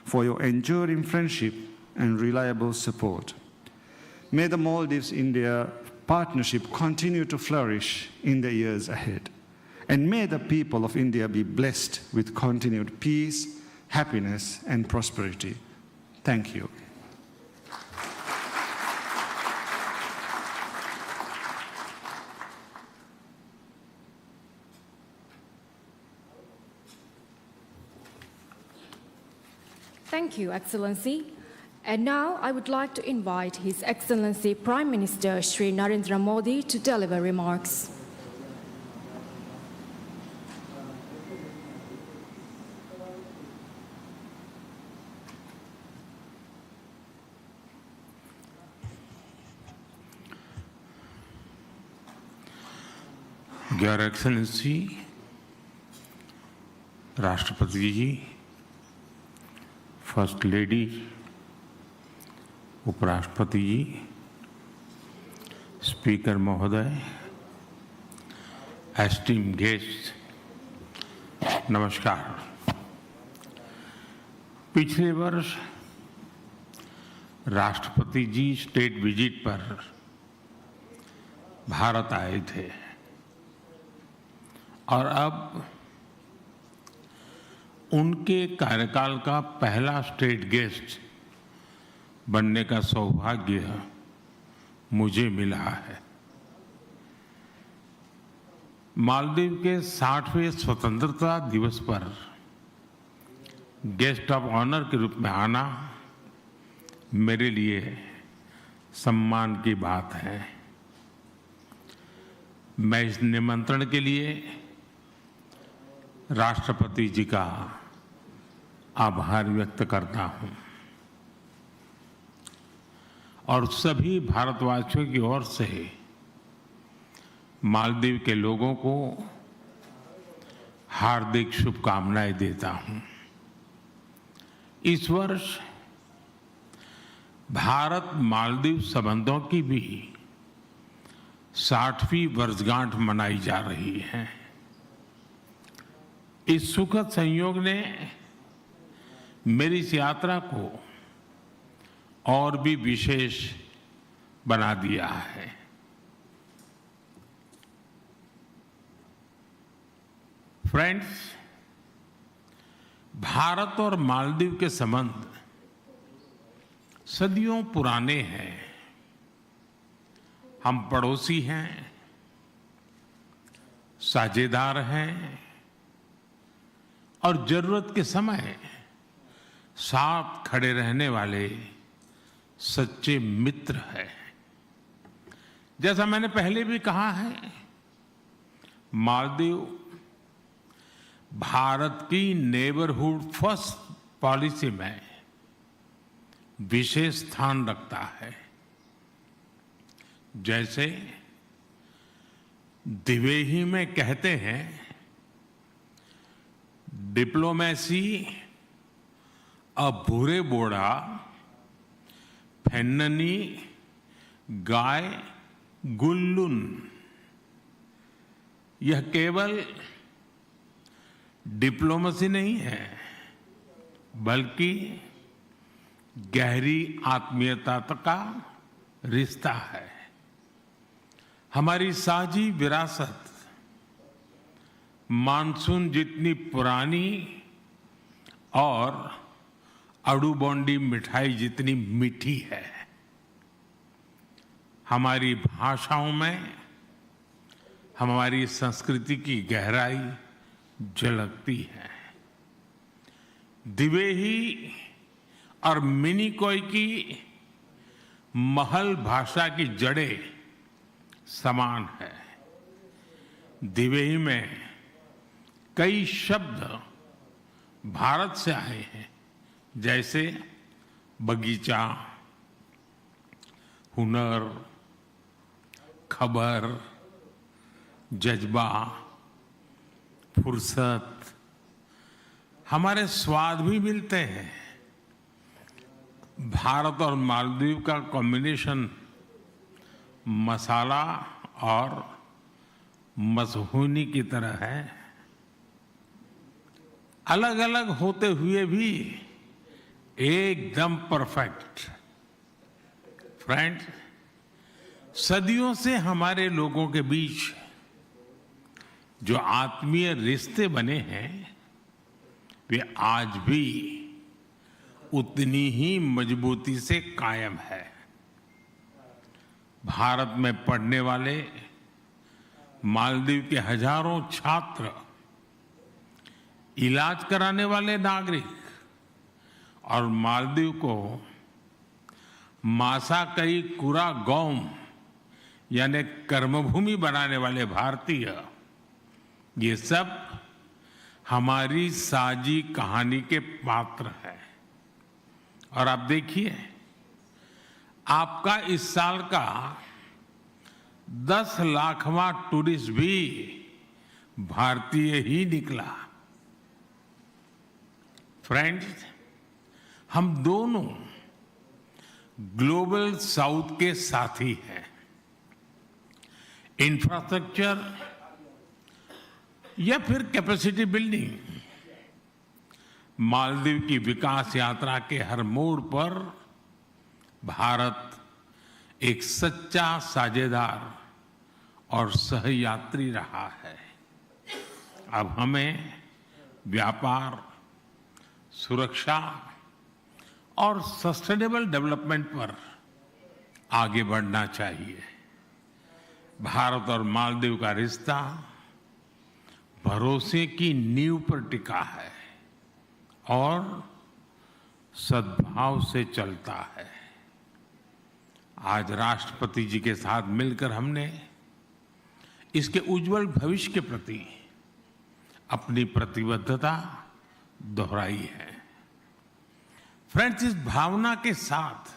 for your enduring friendship and reliable support. May the Maldives-India partnership continue to flourish in the years ahead. And may the people of India be blessed with continued peace, happiness, and prosperity. Thank you. Thank you, Excellency. And now I would like to invite His Excellency Prime Minister Shri Narendra Modi to deliver remarks. Your Excellency, राष्ट्रपति जी, first lady, उपराष्ट्रपति जी, speaker महोदय, esteemed guest, नमस्कार। पिछले वर्ष राष्ट्रपति जी state visit पर भारत आए थे और अब उनके कार्यकाल का पहला स्टेट गेस्ट बनने का सौभाग्य मुझे मिला है। मालदीव के 60वें स्वतंत्रता दिवस पर गेस्ट ऑफ ऑनर के रूप में आना मेरे लिए सम्मान की बात है। मैं इस निमंत्रण के लिए राष्ट्रपति जी का आभार व्यक्त करता हूं और सभी भारतवासियों की ओर से मालदीव के लोगों को हार्दिक शुभकामनाएं देता हूं। इस वर्ष भारत मालदीव संबंधों की भी 60वीं वर्षगांठ मनाई जा रही है। इस सुखद संयोग ने मेरी इस यात्रा को और भी विशेष बना दिया है। फ्रेंड्स, भारत और मालदीव के संबंध सदियों पुराने हैं। हम पड़ोसी हैं, साझेदार हैं और जरूरत के समय साथ खड़े रहने वाले सच्चे मित्र हैं। जैसा मैंने पहले भी कहा है, मालदीव भारत की नेबरहुड फर्स्ट पॉलिसी में विशेष स्थान रखता है। जैसे दिवेही में कहते हैं, डिप्लोमेसी अ भूरे बोड़ा फेन्ननी गाय गुल्लुन। यह केवल डिप्लोमेसी नहीं है, बल्कि गहरी आत्मीयता का रिश्ता है। हमारी साझी विरासत मानसून जितनी पुरानी और अड़ूबोंडी मिठाई जितनी मीठी है। हमारी भाषाओं में हमारी संस्कृति की गहराई झलकती है। दिवेही और मिनिकॉय की महल भाषा की जड़ें समान है। दिवेही में कई शब्द भारत से आए हैं, जैसे बगीचा, हुनर, खबर, जज्बा, फुर्सत। हमारे स्वाद भी मिलते हैं। भारत और मालदीव का कॉम्बिनेशन मसाला और मसहूनी की तरह है। अलग अलग होते हुए भी एकदम परफेक्ट। फ्रेंड्स, सदियों से हमारे लोगों के बीच जो आत्मीय रिश्ते बने हैं, वे आज भी उतनी ही मजबूती से कायम है। भारत में पढ़ने वाले मालदीव के हजारों छात्र, इलाज कराने वाले नागरिक और मालदीव को मासाकई कुरागोम यानी कर्मभूमि बनाने वाले भारतीय, ये सब हमारी साझी कहानी के पात्र हैं। और आप देखिए, आपका इस साल का 10 लाखवां टूरिस्ट भी भारतीय ही निकला। फ्रेंड्स, हम दोनों ग्लोबल साउथ के साथी हैं। इंफ्रास्ट्रक्चर या फिर कैपेसिटी बिल्डिंग, मालदीव की विकास यात्रा के हर मोड़ पर भारत एक सच्चा साझेदार और सहयात्री रहा है। अब हमें व्यापार, सुरक्षा और सस्टेनेबल डेवलपमेंट पर आगे बढ़ना चाहिए। भारत और मालदीव का रिश्ता भरोसे की नींव पर टिका है और सद्भाव से चलता है। आज राष्ट्रपति जी के साथ मिलकर हमने इसके उज्जवल भविष्य के प्रति अपनी प्रतिबद्धता दोहराई है। फ्रेंड्स, इस भावना के साथ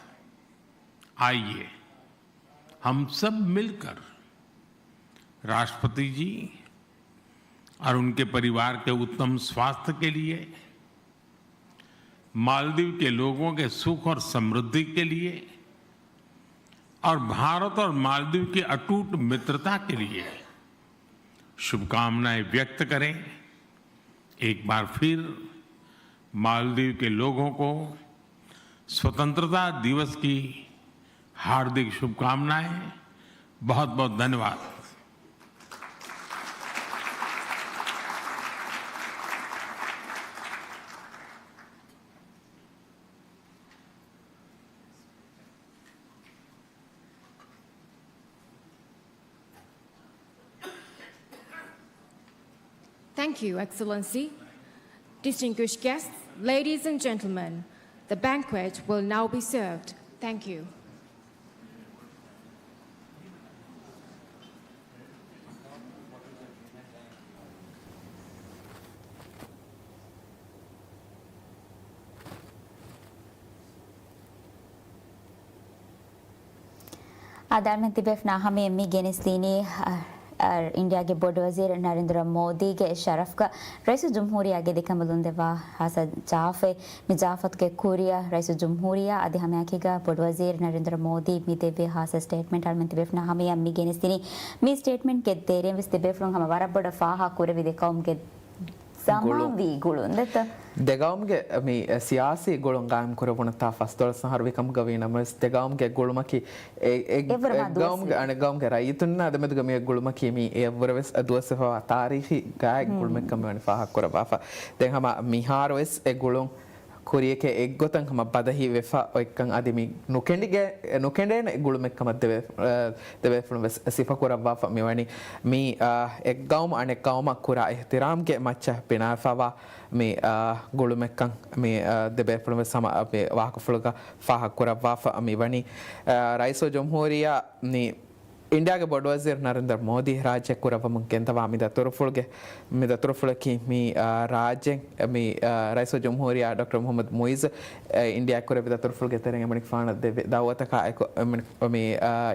आइए हम सब मिलकर राष्ट्रपति जी और उनके परिवार के उत्तम स्वास्थ्य के लिए, मालदीव के लोगों के सुख और समृद्धि के लिए और भारत और मालदीव की अटूट मित्रता के लिए शुभकामनाएं व्यक्त करें। एक बार फिर मालदीव के लोगों को स्वतंत्रता दिवस की हार्दिक शुभकामनाएं। बहुत बहुत धन्यवाद। Thank you, Excellency. Distinguished guests, ladies and gentlemen, the banquet will now be served. Thank you. आदार में तिबेफना हमें मी गेनिस्तीनी इंडिया के बोर्ड वजीर नरेंद्र मोदी के शरफ का रईस जमहूरिया के दिखा मलुंदेवा हसन जाफे मिजाफत के कोरिया रईस जमहूरिया आदि हमें आखेगा बोर्ड वजीर नरेंद्र मोदी मिते भी हास स्टेटमेंट आल में तिबेफना हमें अम्मी गेनिस्तीनी मी स्टेटमेंट के तेरे विस तिबेफलों हमारा बड़ा फाहा कोरे विदेकाउम के समावी गुलुंदत දෙගවම්ගේ මේ සියාසී ගොළුන් ගායම් කරපුණතා ෆස්තොල් සහරවිකම් ගවීනමස් දෙගවම්ගේ ගොළුමකි ගවම්ගේ අනගවම්ගේ රයිතුන්න අදමෙදුග මේ ගොළුමකි මේ එවරවෙස් අදුවසවා තාරීහි ගායක ගොළුමකම් වන ෆාහක් කරබාෆා දැන් හම මිහාරවෙස් ඒ ගොළුන් කොරියකේ එක් ගොතන් හම බදහි වෙෆා ඔක්කන් අදිමි නොකෙන්ඩේන ගොළුමකම දෙවෙෆුන් සිෆා කරබාෆා මෙවනි මේ එක් ගවම් අනෙක් ගවමක් කුරා ඉහ්තිරාම්ගේ මච්ච පිනාෆාවා මේ ගොළුමැක්කන් මේ දෙබැපුළම සම අපේ වාහකෆුලක ෆාහක් කරබාෆා මෙවනි රයිසෝ ජම්හූරියා මේ इंडिया के बोर्ड वजीर नरेंद्र मोदी राज्य कुरवम केंतवा मिदतुरफुलकी मी राज्य मी rice जमहूरिया doctor Mohammad Muizz India कुरे मिदतुरफुल के तेरे मणिक फान दावत का मी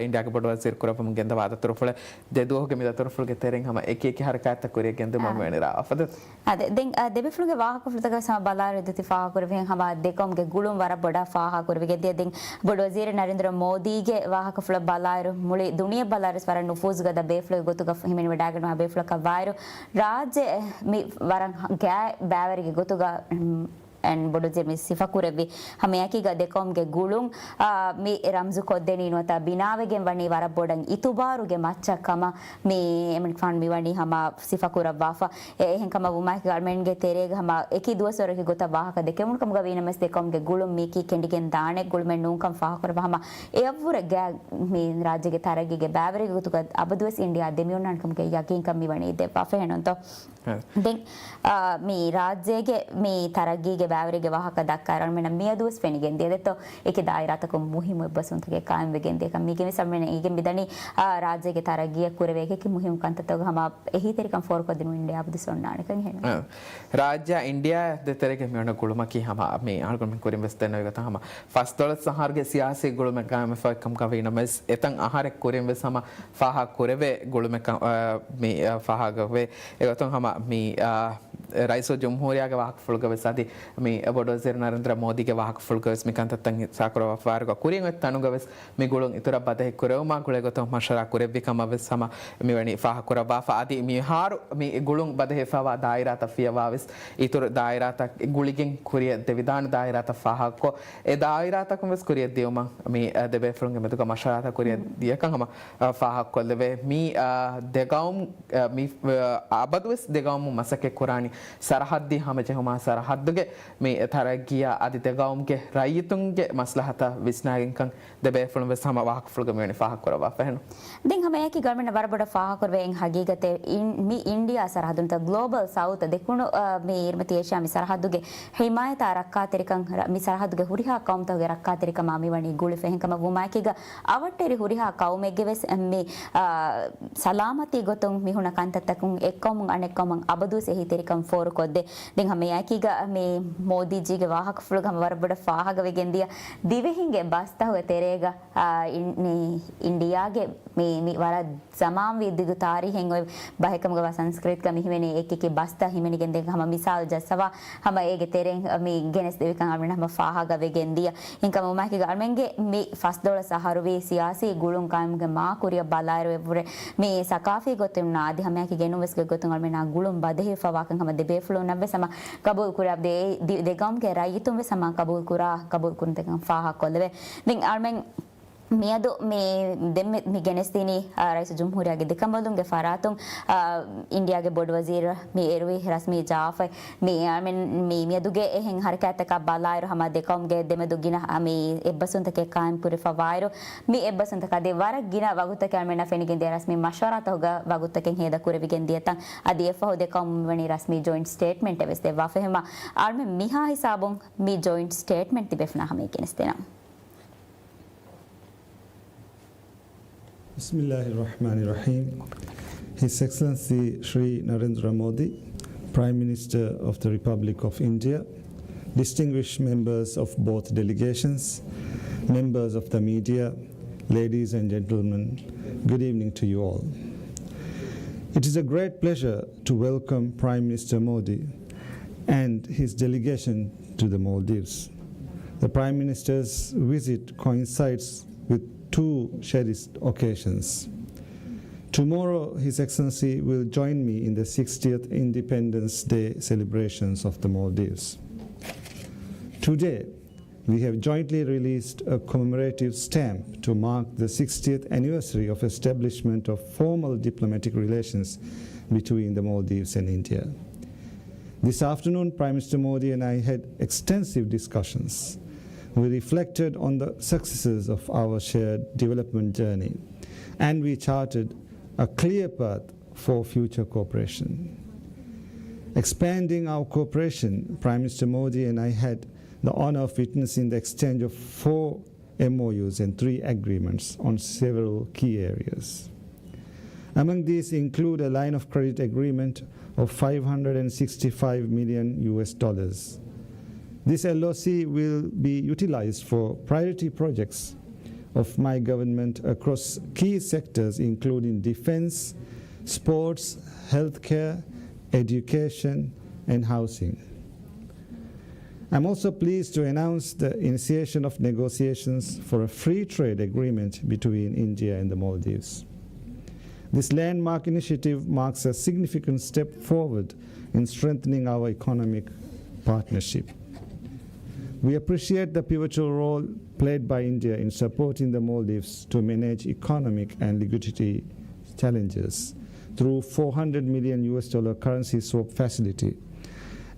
इंडिया के बोर्ड वजीर कुरवम केंतवा दतुरफुल देदुओ के मिदतुरफुल के तेरे हम एक हरकत कुरे केंत ममेणरा अफदत अदे दें देबेफुल के वाह को फुलतका सम बलार देति फाहा कुरवे हम देकम के गुलुम वारा बड़ा फाहा कुरवे के दे दें बोर्ड वजीर नरेंद्र मोदी के वाह को फुल बलार मुळे दुनिया बलारस वारा नुफूज गदा बेफ्लो गोतुगा हिमेन वडागन मा बेफ्लो का वायरो राज्य मी वारा गया बावर के गोतुगा एंड बोडोजे में सिफा कुरेबी हमें आकी गदे कॉम के गुलुंग मी रमजु कोदे नी नोता बिनावे के वनी वारा बोडंग इतुबारु के मच्चा कमा मी एमन फान मी वनी हमा सिफा कुरा वाफा एहन कमा वुमा के गारमेंट के तेरे हमा एक ही दुआ सोरे के गोता वाह का देखे उन कम गवी नमस दे कॉम के गुलुंग मी की केंडी के दाने गुल में नूं कम फाह कर हमा ए अवुर गया मी राज्य के तारगी के बावरे के गोतुगा अबदुस इंडिया देमियोन कम के याकिन कम मी वनी दे वाफे हन तो දැන් මේ රාජ්‍යයේ මේ තරගීගේ බෑවරිගේ වාහක දක්කාරන් මෙන්න මියදුස් ෆෙනිගෙන් දෙදෙතෝ ඒකේ දායරාතක මුහිම බසුන්තගේ කායම් වෙගෙන් දෙක මේකේ සම්මෙන ඒකෙන් බිදනි රාජ්‍යයේ තරගීය කුරවේකේ මුහිම කන්තතෝ ගම එහි තරිකම් ෆෝර් කොදිනු ඉන්දියා බුදු සොන්නානකන් හෙන රාජ්‍ය ඉන්දියා දෙතරගේ මෙන්න ගුළුමකී හැම මේ ආල්ගොම කුරින් වෙස්තන එක තහම ෆස්තොල සහර්ගේ සියාසී ගුළුමකම ෆකම් කවිනමස් එතන් ආහාරක් කුරින් වෙසම ෆාහ කුරවේ ගුළුමක මේ ෆාහගවේ ඒකතන් හැම මේ රයිසෝ ජම්හූරියාගේ වාහක ෆුල්ගවස් අධි මේ බොඩෝසර් නරේන්ද්‍ර මොදීගේ වාහක ෆුල්ගවස් මිකන්තත්තන් සාකරව ෆාරක කුරින් වෙත් අනුගවස් මේ ගුළුන් ඉතර බදෙහි කුරවමා කුලේගතෝ මෂරා කුරෙවිකම වෙස් සම මේ වනි ෆාහ කුරවා ෆාදි මේ හාරු මේ ගුළුන් බදෙහි ෆවා දායරාත ෆියවාවිස් ඉතර දායරාත ගුලිගෙන් කුරිය දෙවිදාන දායරාත ෆාහකෝ ඒ දායරාතකම වෙස් කුරිය දියුම මේ දෙබේ ෆුල්ගේ මෙතුක මෂරාත කුරිය දියකම ෆාහක කොල්ලවේ මේ දෙගවුම් මේ අබදුස් දෙගවුම් මසකේ කුරානි සරහද්දි හැමජ හම සරහද්දුගේ මේ තරගියා අදි දෙගවුම්ගේ රයිතුන්ගේ මස්ලහත විස්නාගෙන්කන් දෙබේ ෆුල්ගේ සම වාහක ෆුල්ගේ මෙනි ෆාහක කරවා ෆහන දැන් හැම එකී ගවර්නමෙන්ට් වරබඩ ෆාහ කරවෙන් හගීගතේ මේ ඉන්දියා සරහදුන්ත ග්ලෝබල් සවුත් දෙකුණු මේ ඉර්මති ඒෂියා මේ සරහදුගේ හිමායත රක්කා තරිකන් මේ සරහදුගේ හුරිහා කවුම්තගේ රක්කා තරිකම මේ වනි ගුලි ෆෙන්කම වුමායකීග අවට්ටේරි හුරිහා කවුමෙක්ගේ වෙස් මේ සලාමති ගොතුන් මිහුණ කන්තතකුන් එක්කම අනෙක්කම අබදුස් එහි තරිකම් ෆෝර් කොද්දේ දැන් හැම යකීග මේ මෝදීජීගේ වාහක ෆුල්ගම වරබඩ ෆාහග වෙගෙන්දිය දිවෙහිගේ බස්තහුව තෙරේග ඉන්දියාගේ මේ වර සමාම් විදිගු තාරිහෙන් ඔය බහිකමග සංස්කෘතික මිහිවෙනේ එකකේ බස්ත හිමිනිගෙන් දෙක හැම මිසාල් ජස්සවා හැම ඒගේ තෙරෙන් මේ ගෙනස් දෙවිකන් අරගෙන හැම ෆාහග වෙගෙන්දිය ඉන්කම උමාකේ ගාර්මෙන්ගේ මේ ෆස්දොල සහරුවේ සියාසී ගුළුන් කායම්ගේ මා කුරිය බලායර වෙවුරේ මේ සකාෆී ගොතුන් නාදි හැම යකේ ගෙනුවස්ගේ ගොතුන් අරගෙන ගුළුන් බදෙහි ෆවාකන් හැම දෙබේ ෆ්ලෝ නබ්බේ සම කබූල් කුරා දෙගම් के रायतुम वे समा कबूल कुरन तक फाहा कोलवे दिन आर्में मियादो में देम में गेनेस्तीनी राइस जमहूरिया के दिकंबलुं के फरातुं इंडिया के बोर्ड वजीर में एरवी रस्मी जाफ में आर्में में मियादो के हें हरकत का बालायर हम देखम के देम दुगिना में एबसुन तक कायम पूरे फवायरो में एबसुन तक दे वार गिना वागुत के आर्में फेनी के दे रस्मी मशवरा तो होगा वागुत के हेदा कुरे बिगन दिया अदि एफो देखम वनी रस्मी जॉइंट स्टेटमेंट वेस्ते वाफेमा आर्में मिहा हिसाबों मी जॉइंट स्टेटमेंट दिबेफना हमें केनस्तेना Bismillahirrahmanirrahim. His Excellency Shri Narendra Modi, Prime Minister of the Republic of India, distinguished members of both delegations, members of the media, ladies and gentlemen, good evening to you all. It is a great pleasure to welcome Prime Minister Modi and his delegation to the Maldives. The Prime Minister's visit coincides with two cherished occasions. Tomorrow, His Excellency will join me in the 60th Independence Day celebrations of the Maldives. Today, we have jointly released a commemorative stamp to mark the 60th anniversary of establishment of formal diplomatic relations between the Maldives and India. This afternoon, Prime Minister Modi and I had extensive discussions. We reflected on the successes of our shared development journey, and we charted a clear path for future cooperation. Expanding our cooperation, Prime Minister Modi and I had the honor of witnessing the exchange of 4 MOUs and 3 agreements on several key areas. Among these include a line of credit agreement of $565 million. This LOC will be utilized for priority projects of my government across key sectors including defense, sports, healthcare, education, and housing. I'm also pleased to announce the initiation of negotiations for a free trade agreement between India and the Maldives. This landmark initiative marks a significant step forward in strengthening our economic partnership. We appreciate the pivotal role played by India in supporting the Maldives to manage economic and liquidity challenges through $400 million currency swap facility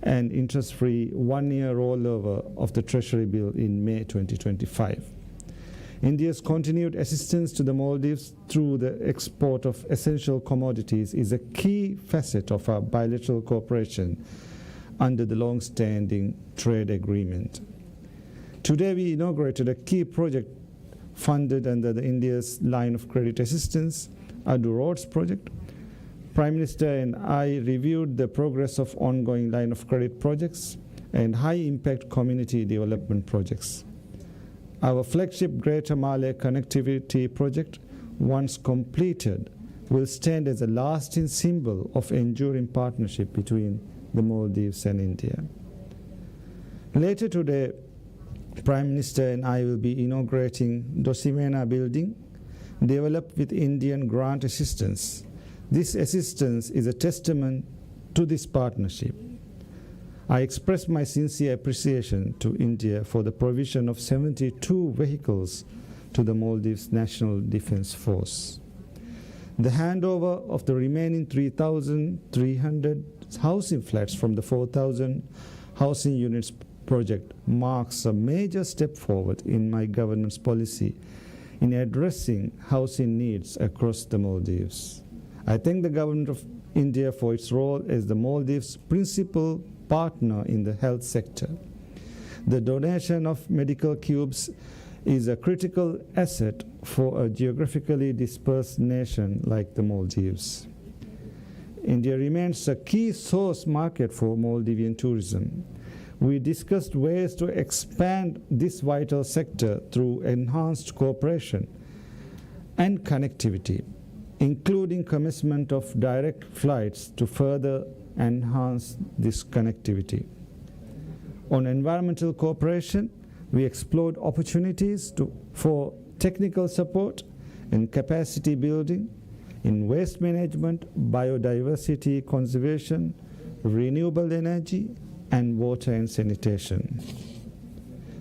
and interest-free 1-year rollover of the Treasury bill in May 2025. India's continued assistance to the Maldives through the export of essential commodities is a key facet of our bilateral cooperation under the long-standing trade agreement. Today we inaugurated a key project funded under the India's line of credit assistance, Adu Roads project. Prime Minister and I reviewed the progress of ongoing line of credit projects and high-impact community development projects. Our flagship Greater Malay Connectivity Project, once completed, will stand as a lasting symbol of enduring partnership between the Maldives and India. Later today, Prime Minister and I will be inaugurating Dosimena building, developed with Indian grant assistance. This assistance is a testament to this partnership. I express my sincere appreciation to India for the provision of 72 vehicles to the Maldives National Defense Force. The handover of the remaining 3,300 housing flats from the 4,000 housing units project marks a major step forward in my government's policy in addressing housing needs across the Maldives. I thank the government of India for its role as the Maldives' principal partner in the health sector. The donation of medical cubes is a critical asset for a geographically dispersed nation like the Maldives. India remains a key source market for Maldivian tourism. We discussed ways to expand this vital sector through enhanced cooperation and connectivity, including commencement of direct flights to further enhance this connectivity. On environmental cooperation, we explored opportunities for technical support and capacity building in waste management, biodiversity conservation, renewable energy, and water and sanitation.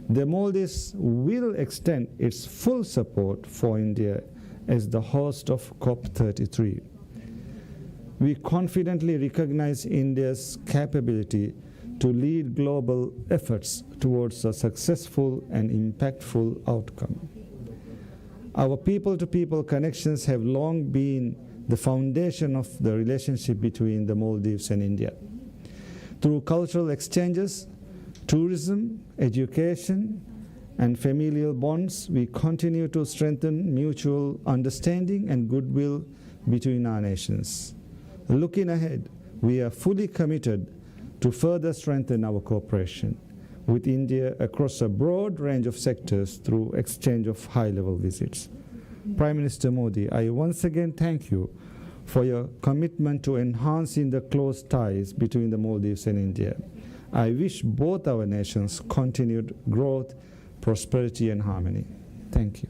The Maldives will extend its full support for India as the host of COP33. We confidently recognize India's capability to lead global efforts towards a successful and impactful outcome. Our people-to-people connections have long been the foundation of the relationship between the Maldives and India. Through cultural exchanges, tourism, education, and familial bonds, we continue to strengthen mutual understanding and goodwill between our nations. Looking ahead, we are fully committed to further strengthen our cooperation with India across a broad range of sectors through exchange of high-level visits. Prime Minister Modi, I once again thank you for your commitment to enhancing the close ties between the Maldives and India. I wish both our nations continued growth, prosperity, and harmony. Thank you.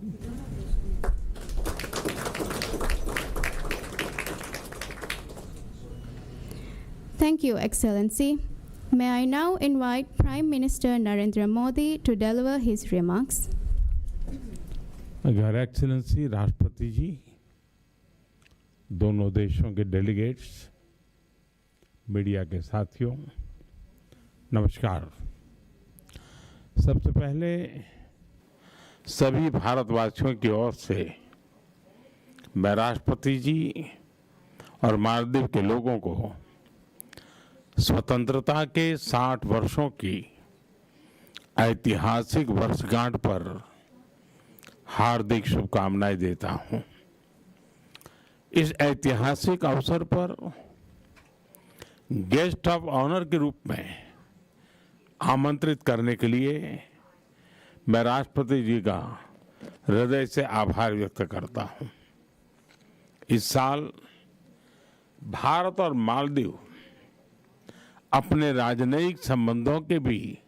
Thank you, Excellency. May I now invite Prime Minister Narendra Modi to deliver his remarks. Your Excellency, राष्ट्रपति जी, दोनों देशों के delegates, media के साथियों, नमस्कार। सबसे पहले सभी भारतवासियों की ओर से मैं राष्ट्रपति जी और मालदीव के लोगों को स्वतंत्रता के 60 वर्षों की ऐतिहासिक वर्षगांठ पर हार्दिक शुभकामनाएं देता हूं। इस ऐतिहासिक अवसर पर गेस्ट ऑफ ऑनर के रूप में आमंत्रित करने के लिए मैं राष्ट्रपति जी का हृदय से आभार व्यक्त करता हूं। इस साल भारत और मालदीव अपने राजनयिक संबंधों के भी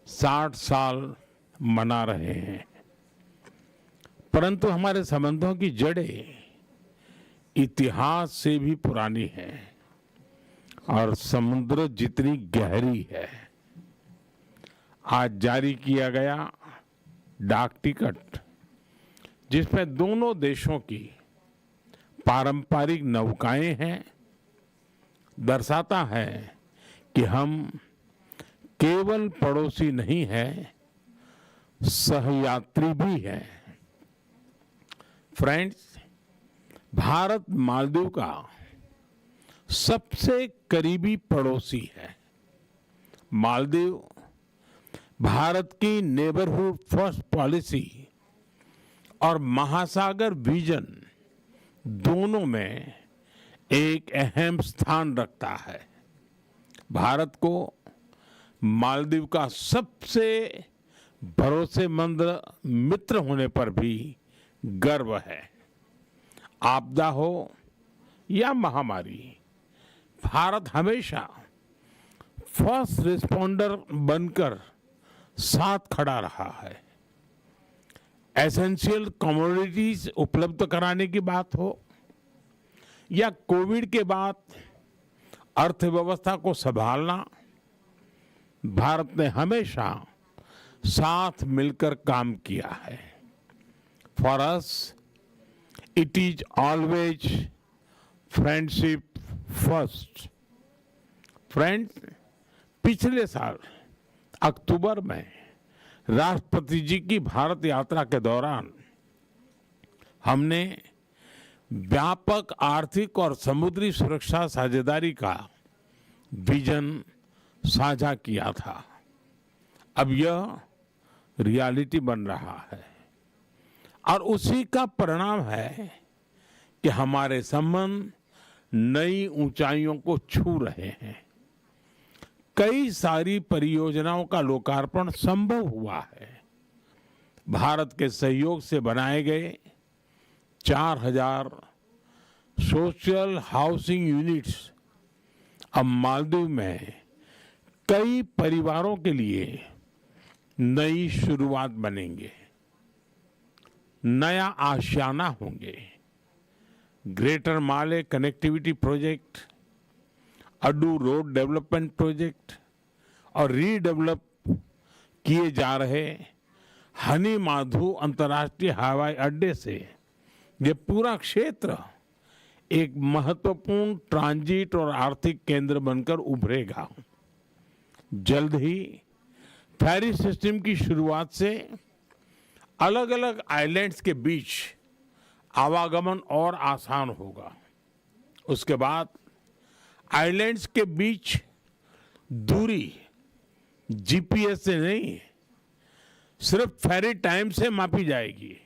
60 साल मना रहे हैं, परंतु हमारे संबंधों की जड़ें इतिहास से भी पुरानी है और समुद्र जितनी गहरी है। आज जारी किया गया डाक टिकट, जिसमें दोनों देशों की पारंपरिक नौकाएं हैं, दर्शाता है कि हम केवल पड़ोसी नहीं हैं, सहयात्री भी है। फ्रेंड्स, भारत मालदीव का सबसे करीबी पड़ोसी है। मालदीव भारत की नेबरहुड फर्स्ट पॉलिसी और महासागर विजन दोनों में एक अहम स्थान रखता है। भारत को मालदीव का सबसे भरोसेमंद मित्र होने पर भी गर्व है। आपदा हो या महामारी, भारत हमेशा फर्स्ट रिस्पॉन्डर बनकर साथ खड़ा रहा है। एसेंशियल कमोडिटीज उपलब्ध कराने की बात हो या कोविड के बाद अर्थव्यवस्था को संभालना, भारत ने हमेशा साथ मिलकर काम किया है। For us it is always friendship first. Friends, पिछले साल अक्टूबर में राष्ट्रपति जी की भारत यात्रा के दौरान हमने व्यापक आर्थिक और समुद्री सुरक्षा साझेदारी का विजन साझा किया था। अब यह रियलिटी बन रहा है और उसी का परिणाम है कि हमारे संबंध नई ऊंचाइयों को छू रहे हैं। कई सारी परियोजनाओं का लोकार्पण संभव हुआ है। भारत के सहयोग से बनाए गए 4000 सोशल हाउसिंग यूनिट्स अब मालदीव में कई परिवारों के लिए नई शुरुआत बनेंगे, नया आशियाना होंगे। Greater Male connectivity project, Addu road development project और रीडेवलप किए जा रहे हनी माधु अंतर्राष्ट्रीय हवाई अड्डे से ये पूरा क्षेत्र एक महत्वपूर्ण ट्रांजिट और आर्थिक केंद्र बनकर उभरेगा। जल्द ही फेरी सिस्टम की शुरुआत से अलग अलग आइलैंड्स के बीच आवागमन और आसान होगा। उसके बाद आइलैंड्स के बीच दूरी जीपीएस से नहीं, सिर्फ फेरी टाइम से मापी जाएगी।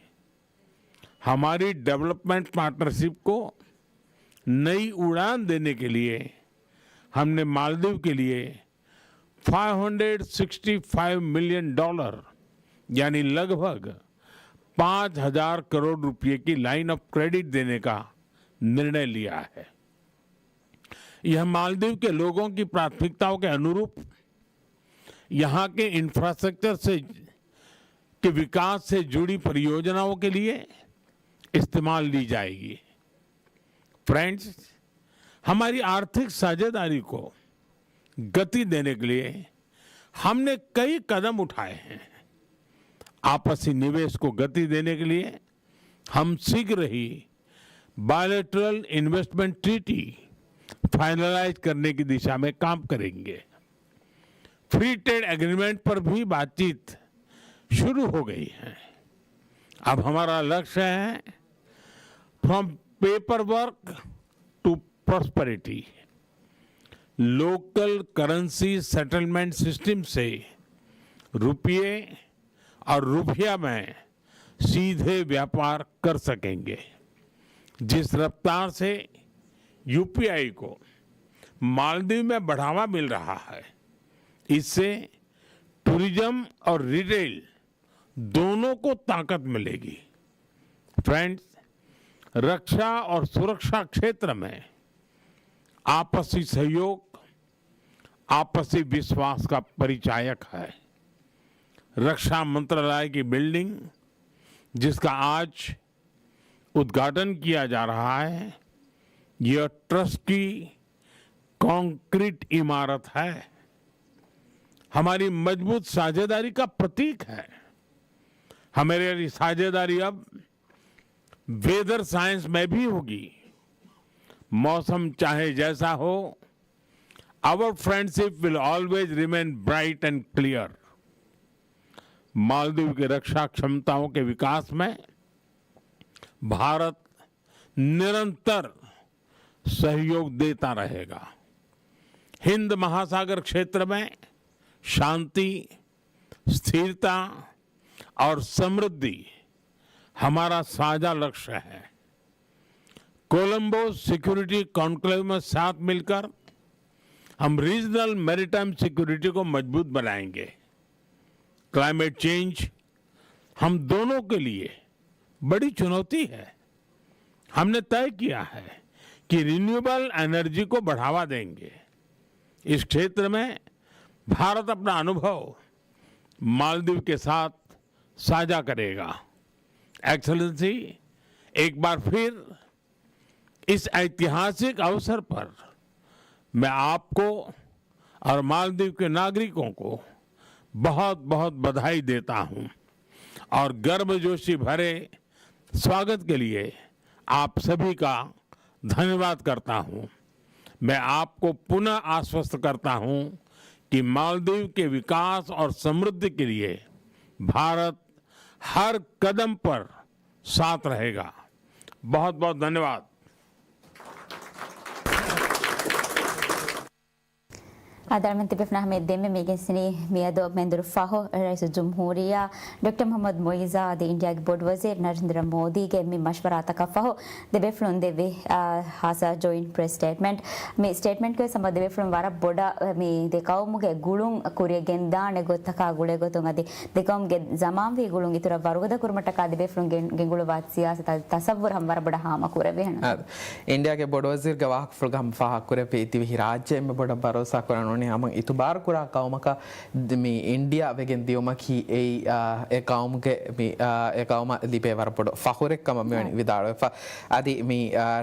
हमारी डेवलपमेंट पार्टनरशिप को नई उड़ान देने के लिए हमने मालदीव के लिए $565 मिलियन यानी लगभग 5000 करोड़ रुपए की लाइन ऑफ क्रेडिट देने का निर्णय लिया है। यह मालदीव के लोगों की प्राथमिकताओं के अनुरूप यहाँ के इंफ्रास्ट्रक्चर से के विकास से जुड़ी परियोजनाओं के लिए इस्तेमाल ली जाएगी। फ्रेंड्स, हमारी आर्थिक साझेदारी को गति देने के लिए हमने कई कदम उठाए हैं। आपसी निवेश को गति देने के लिए हम शीघ्र ही बायलैटरल इन्वेस्टमेंट ट्रीटी फाइनलाइज करने की दिशा में काम करेंगे। फ्री ट्रेड एग्रीमेंट पर भी बातचीत शुरू हो गई है। अब हमारा लक्ष्य है from paper work to prosperity. Local currency settlement system से रुपये और रुपया में सीधे व्यापार कर सकेंगे। जिस रफ्तार से यूपीआई को मालदीव में बढ़ावा मिल रहा है, इससे टूरिज्म और रिटेल दोनों को ताकत मिलेगी। फ्रेंड्स, रक्षा और सुरक्षा क्षेत्र में आपसी सहयोग आपसी विश्वास का परिचायक है। रक्षा मंत्रालय की बिल्डिंग, जिसका आज उद्घाटन किया जा रहा है, यह ट्रस्ट की कंक्रीट इमारत है। हमारी मजबूत साझेदारी का प्रतीक है। हमारी साझेदारी अब वेदर साइंस में भी होगी। मौसम चाहे जैसा हो, our friendship will always remain bright and clear. Maldives की रक्षा क्षमताओं के विकास में भारत निरंतर सहयोग देता रहेगा। हिंद महासागर क्षेत्र में शांति, स्थिरता और समृद्धि हमारा साझा लक्ष्य है। कोलंबो सिक्योरिटी कॉन्क्लेव में साथ मिलकर हम रीजनल मैरीटाइम सिक्योरिटी को मजबूत बनाएंगे। क्लाइमेट चेंज हम दोनों के लिए बड़ी चुनौती है। हमने तय किया है कि रिन्यूएबल एनर्जी को बढ़ावा देंगे। इस क्षेत्र में भारत अपना अनुभव मालदीव के साथ साझा करेगा। एक्सेलेंसी, एक बार फिर इस ऐतिहासिक अवसर पर मैं आपको और मालदीव के नागरिकों को बहुत बहुत बधाई देता हूं और गर्मजोशी भरे स्वागत के लिए आप सभी का धन्यवाद करता हूं। मैं आपको पुनः आश्वस्त करता हूं कि मालदीव के विकास और समृद्धि के लिए भारत हर कदम पर साथ रहेगा। बहुत बहुत धन्यवाद। Adarmente befna hame deme megesini miado mendur faho rais jumhuriya Dr. Mohammad Moiza de India ke board wazir Narendra Modi ke mi mashwarata ka faho de beflon de ve hasa joint press statement me statement ke samad de beflon wara boda me dekau muge gulung kuriya genda ne gotaka gule gotunga de dekom ge zamam ve gulung itura varugada kurmata ka de beflon gengulu wat siyasat tasawwur ham wara boda hama kure behna India ke board wazir ke wahak fulgam faha kure pe iti vi rajya me boda barosa kuranu हम इतबार कुरा काउम का मी India vegan दियोमा की ए काउम के मी ए काउम लिपे वरपडो फखुरे कम मी विदालो फ आदि मी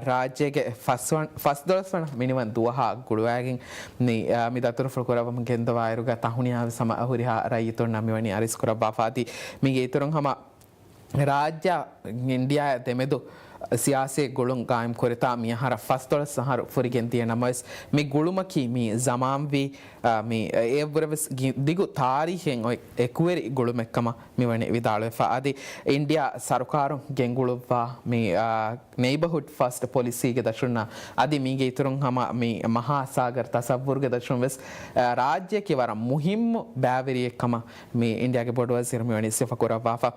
राज्य के फर्स्ट दर्शन मिनिमम दुहा गुडवागिंग मी दतुर फुकुरा हम गेंदवायरुगा ताहुनिया सम अहुरिहा रायितो नमिवनी अरिस कुरा बाफाती मी गेतुरंग हम राज्य इंडिया तेमेदो सियासे गुलुंग कायम कोरेता मी हर फस्तोल सहर फुरिगेंती नमस मी गुलुमकी मी जमाम वी मी एवरवस दिगु तारीखें एकुवेरी गुलुमेक्कम मी वने विदाले फादि इंडिया सरकारों गेंगुलुवा मी नेबरहुड फर्स्ट पॉलिसी के दशुना आदि मी गे तुरंग हम मी महासागर तसव्वुर के दशुन वस राज्य के वारा मुहिम बैवरी कम मी इंडिया के बोर्ड वजीर मी वने सिफकुरा वाफा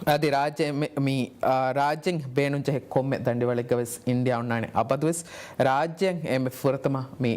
आदि राज्य मी राज्य बेनुंच है कोम्मे दंडवाले गवस इंडिया उन्नाने अपदवस राज्य एम फुरतमा मी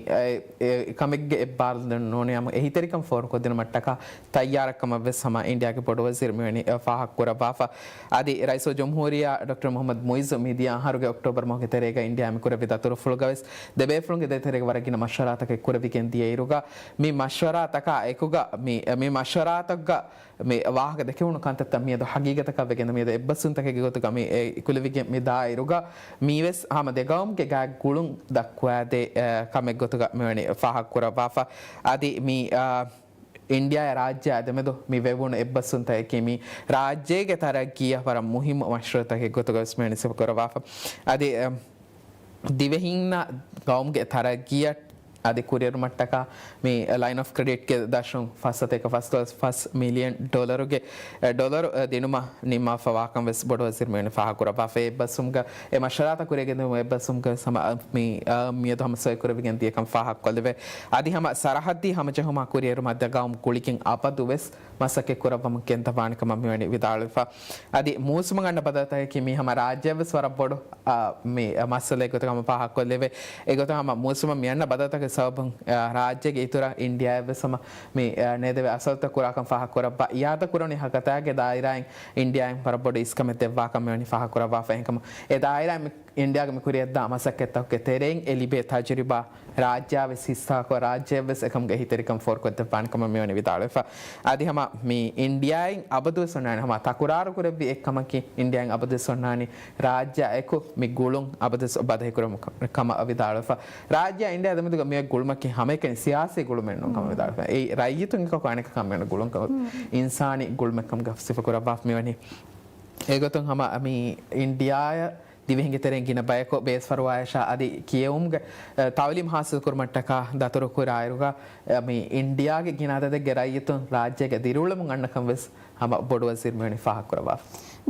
कमिगे बाल नोने हम एही तरीकम फोर को दिन मट्टका तैयार कम वस हम इंडिया के बोर्ड वजीर में फाह कुरा बाफा आदि राइसो जमहूरिया डॉक्टर मोहम्मद मोइज मीडिया हरुगे अक्टोबर मोके तेरेगा इंडिया में कुरा विदा तुर फुल गवस देबे फ्रुंगे दे तेरेगा वरगिन मशवरा तक कुरा विकेन दिए इरुगा मी मशवरा तक एकुगा मी मशवरा तक मी वाहक देखे उन कांत तमिया दो हकीकत का वेगेंद मी दे बसुन तक के गोतु कमी कुलविगे मी दा इरुगा मीवेस हम देगाम के गा गुलुंग दक्वा दे कमे गोतु का मी फाह कुरा बाफा आदि मी इंडिया राज्य आदमेदो मी वेवुन एब्बसुन तक के मी राज्य के तरह किया पर मुहिम मशरत के गोतु का इसमें से कुरा बाफा आदि दिवेहिंगना गांव के तरह किया आदि कुरियर मट्टका मी लाइन ऑफ क्रेडिट के दशों $1 मिलियन के डॉलर दिनुमा निमा फवाकम वेस बोर्ड वजीर में फाह कुरा बाफे बसुम का ए मशराता कुरे के दे बसुम का सम मी मी तो हम सय कुरे बिगंती कम फाह कोलवे आदि हम सरहदी हम जो हम कुरियर मध्य गांव कुलिकिंग आपदु वेस मसके कुरा बम केंत बाण कम मी विदालफा आदि मूसम गंड पदार्थ है कि मी हम राज्य वेस वर बोर्ड मी मसले को तो हम फाह कोलवे एगो तो हम मूसम मियन पदार्थ सब राज्य के इतुरा इंडिया वे सम में नेदे असलत कुरा कम फाह कुरा बा याद कुरोनी हकता के दायरा इंडिया पर बड इसका में तेवा कम में फाह कुरा बा फहम ए दायरा में इंडिया में कुरिया दा मसके तक के तेरेंग एलिबे तजुर्बा राज्य वे सिस्ता को राज्य वे सकम के हितरिकम फोर को तपान कम में विदाले फा आदि हम मी इंडिया अबदु सनान हम तकुरार कुरे भी एक कम की इंडिया अबदु सनानी राज्य एको मी गुलुंग अबदु बदे कुरम कम विदाले फा राज्य इंडिया दम मे गुलम की हमें के सियासी गुलम नो कम विदाले फा ए राई तो इनको काने कम में गुलुंग का इंसानी गुलम कम का सिफ कुरा बाफ में वनी एगो तो हम अमी इंडिया දිවෙහිගේ තෙරෙන් ගින බයකෝ බේස් ෆරවායෂා අදි කියවුම්ගේ තවලිම් හාසල් කුරුමට්ටකා දතුරු කුරායරුගා මේ ඉන්දියාගේ ගිනාදද ගෙරයියතුන් රාජ්‍යගේ දිරුලමුන් අන්නකම් වෙස් හම බොඩු වසීර් මෙවනි ෆාහක් කරවා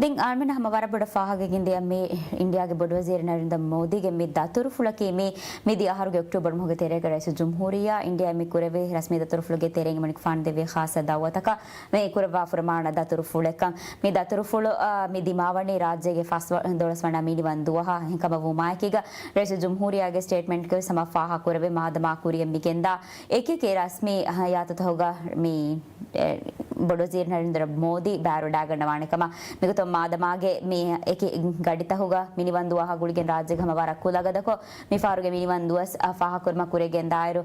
दिन आर्मिन हम वारा बड़ा फाहा गिंदे में इंडिया के बड़े वजीर नरेंद्र मोदी के में दातुर फुलके में दिया हर अक्टूबर में होगे तेरे करे जमहूरिया इंडिया में कुरेवे रस्मी दातुर फुलके तेरे में फान देवे खास दावत का में कुरवा फरमान दातुर फुलका में दातुर फुल में दिमावनी राज्य के फास्ट दोलसवना मिनी बंदुआ हिंका बवुमाय केगा रेस जमहूरिया के स्टेटमेंट के समा फाहा कुरेवे मादमा कुरियम मिकेंदा एक के रस्मी यात होगा में बड़े वजीर नरेंद्र मोदी बैरो डागर नवाने कमा मेरे तो मादमागे मी एक गडित होगा मिनी बंदुआ गुड़िगे राज्य हम वारा कुलगदको मी फारुगे मिनी बंदुअस फाहा कुर्मा कुरेगे दायरो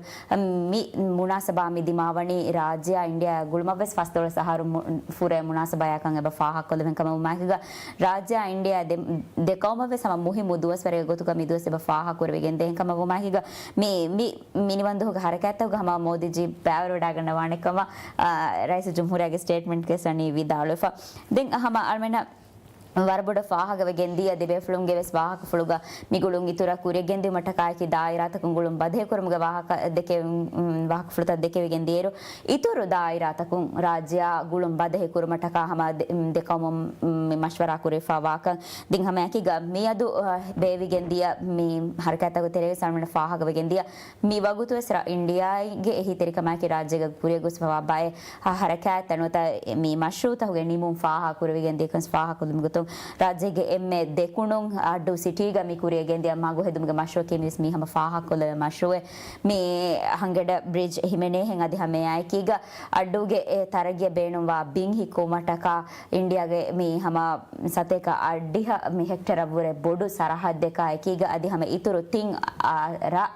मी मुनासबा मी दिमावणी राज्य इंडिया गुळमबस फास्तोळ सहारू फुरे मुनासबा याकंगे ब फाहा कुलवें कम मागिगा राज्य इंडिया देकौमवे सम मुहि मुदुअस वरे गोतुका मी दुअस ब फाहा कुरेगे दें कम मागिगा मी मिनी बंदु हरकत होगा हम मोदी जी बैरो डागन वाणे कम रईस जमहूरिया के स्टेटमेंट के सनी विदालोफा दें हम अरमेना वरबुड फाहगवे गेंदिया दिबे फ्लुंगे वेस वाहक फ्लुगा मिगुलुंग इतुरा कुरे गेंदि मटकाय की दायरात कुंगुलुम बधे कुरमुगे वाहक देके वाहक फ्लुता देके गेंदियेरो इतुरु दायरात कुं राज्य गुलुम बधे कुरमटका हम देकम मशवरा कुरे फावाक दिं हम की ग मियदु बेवि गेंदिया मी हरकत को तेरे सामने फाहगवे गेंदिया मी वगुतु सरा इंडिया गे एही तरीका की राज्य ग कुरे गुस फवा बाय हरकत तनोता मी मशरूत होगे निमुम फाहा कुरे गेंदि कस फाहा कुलुम गुतु राज्य के एम देखुणों अड्डू सिटीगा मी कुरिय गेंदिया मागो हेदुमगे मशो के मिस मी हम फाहा कोले मशोए मी हंगेड ब्रिज हिमेने हेंगादि हमें आय कीगा अड्डूगे तरगिय बेणुं वा बिंग ही कोमटका इंडिया गे मी हम सते का अड्डिह मी हेक्टर बुरे बोडु सरहद का कीगा अदि हमें इतुरु तिंग रा